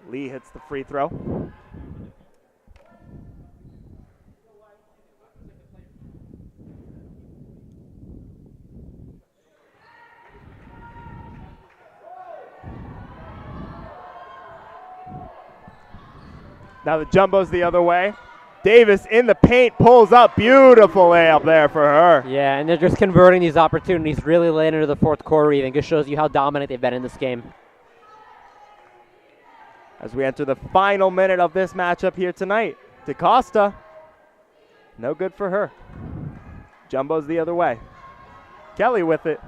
[SPEAKER 1] Lee hits the free throw. Now the Jumbos the other way. Davis in the paint, pulls up. Beautiful layup there for her.
[SPEAKER 2] Yeah, and they're just converting these opportunities really late into the fourth quarter even. Just shows you how dominant they've been in this game.
[SPEAKER 1] As we enter the final minute of this matchup here tonight. DaCosta, no good for her. Jumbos the other way. Kelly with it.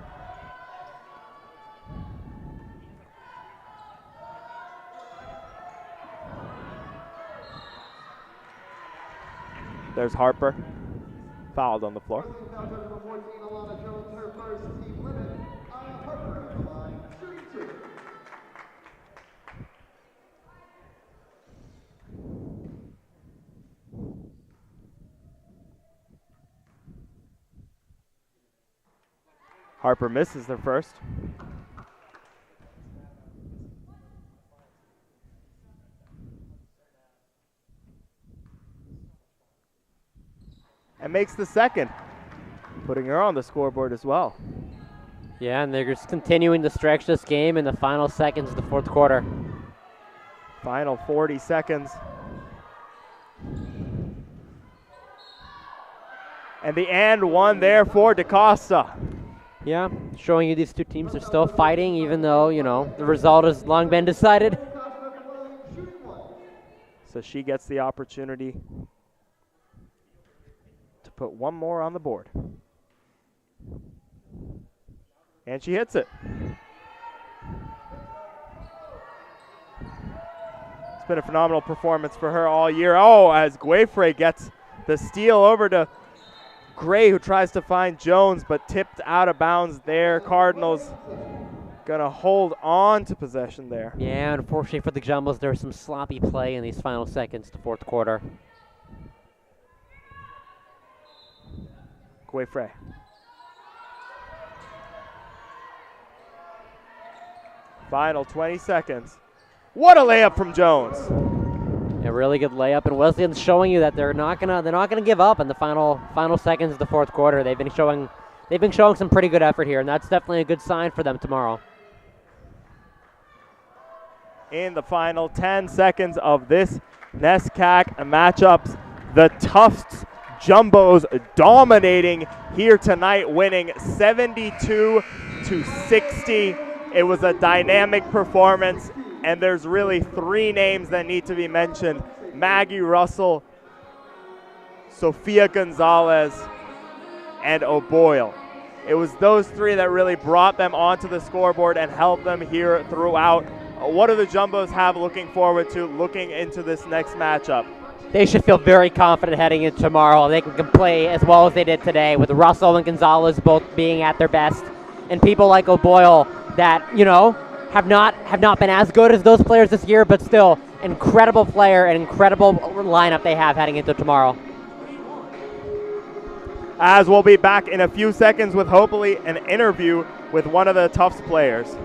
[SPEAKER 1] There's Harper, fouled on the floor. Harper misses their first. And makes the second, putting her on the scoreboard as well.
[SPEAKER 2] Yeah, and they're just continuing to stretch this game in the final seconds of the fourth quarter.
[SPEAKER 1] Final 40 seconds. And the and one there for DaCosta.
[SPEAKER 2] Yeah, showing you these two teams are still fighting even though, you know, the result has long been decided.
[SPEAKER 1] So she gets the opportunity to put one more on the board. And she hits it. It's been a phenomenal performance for her all year. Oh, as Guefre gets the steal over to Gray, who tries to find Jones, but tipped out of bounds there. Cardinals gonna hold on to possession there.
[SPEAKER 2] Yeah, unfortunately for the Jumbos, there's some sloppy play in these final seconds, the fourth quarter.
[SPEAKER 1] Guefre. Final 20 seconds. What a layup from Jones.
[SPEAKER 2] A really good layup, and Wesleyan's showing you that they're not gonna give up in the final seconds of the fourth quarter. They've been showing some pretty good effort here, and that's definitely a good sign for them tomorrow.
[SPEAKER 1] In the final 10 seconds of this NESCAC matchups, the Tufts Jumbos dominating here tonight, winning 72-60. It was a dynamic performance, and there's really three names that need to be mentioned. Maggie Russell, Sofia Gonzalez, and O'Boyle. It was those three that really brought them onto the scoreboard and helped them here throughout. What do the Jumbos have looking forward to looking into this next matchup?
[SPEAKER 2] They should feel very confident heading into tomorrow. They can play as well as they did today, with Russell and Gonzalez both being at their best, and people like O'Boyle that, you know, have not been as good as those players this year, but still incredible player and incredible lineup they have heading into tomorrow.
[SPEAKER 1] As we'll be back in a few seconds with hopefully an interview with one of the Tufts players.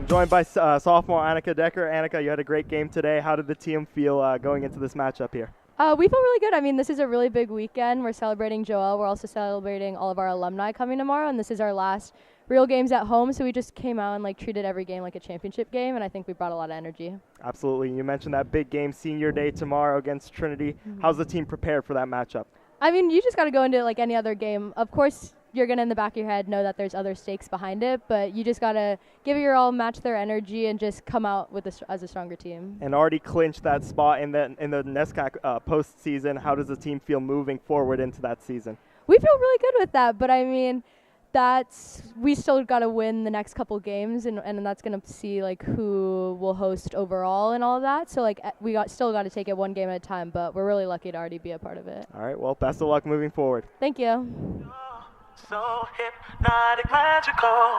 [SPEAKER 1] I'm joined by sophomore Annika Decker. Annika, you had a great game today. How did the team feel going into this matchup here?
[SPEAKER 9] We feel really good. I mean, this is a really big weekend. We're celebrating Joelle. We're also celebrating all of our alumni coming tomorrow, and this is our last real games at home, so we just came out and treated every game like a championship game, and I think we brought a lot of energy.
[SPEAKER 1] Absolutely. You mentioned that big game, senior day tomorrow against Trinity. How's the team prepared for that matchup?
[SPEAKER 9] I mean, you just got to go into it like any other game. Of course, you're going to, in the back of your head, know that there's other stakes behind it, but you just got to give it your all, match their energy, and just come out with as a stronger team.
[SPEAKER 1] And already clinched that spot in the NESCAC postseason. How does the team feel moving forward into that season?
[SPEAKER 9] We feel really good with that, but I mean, we still got to win the next couple games, and that's going to see who will host overall and all of that. So we still got to take it one game at a time, but we're really lucky to already be a part of it.
[SPEAKER 1] All right, well, best of luck moving forward.
[SPEAKER 9] Thank you.
[SPEAKER 10] So hypnotic, magical.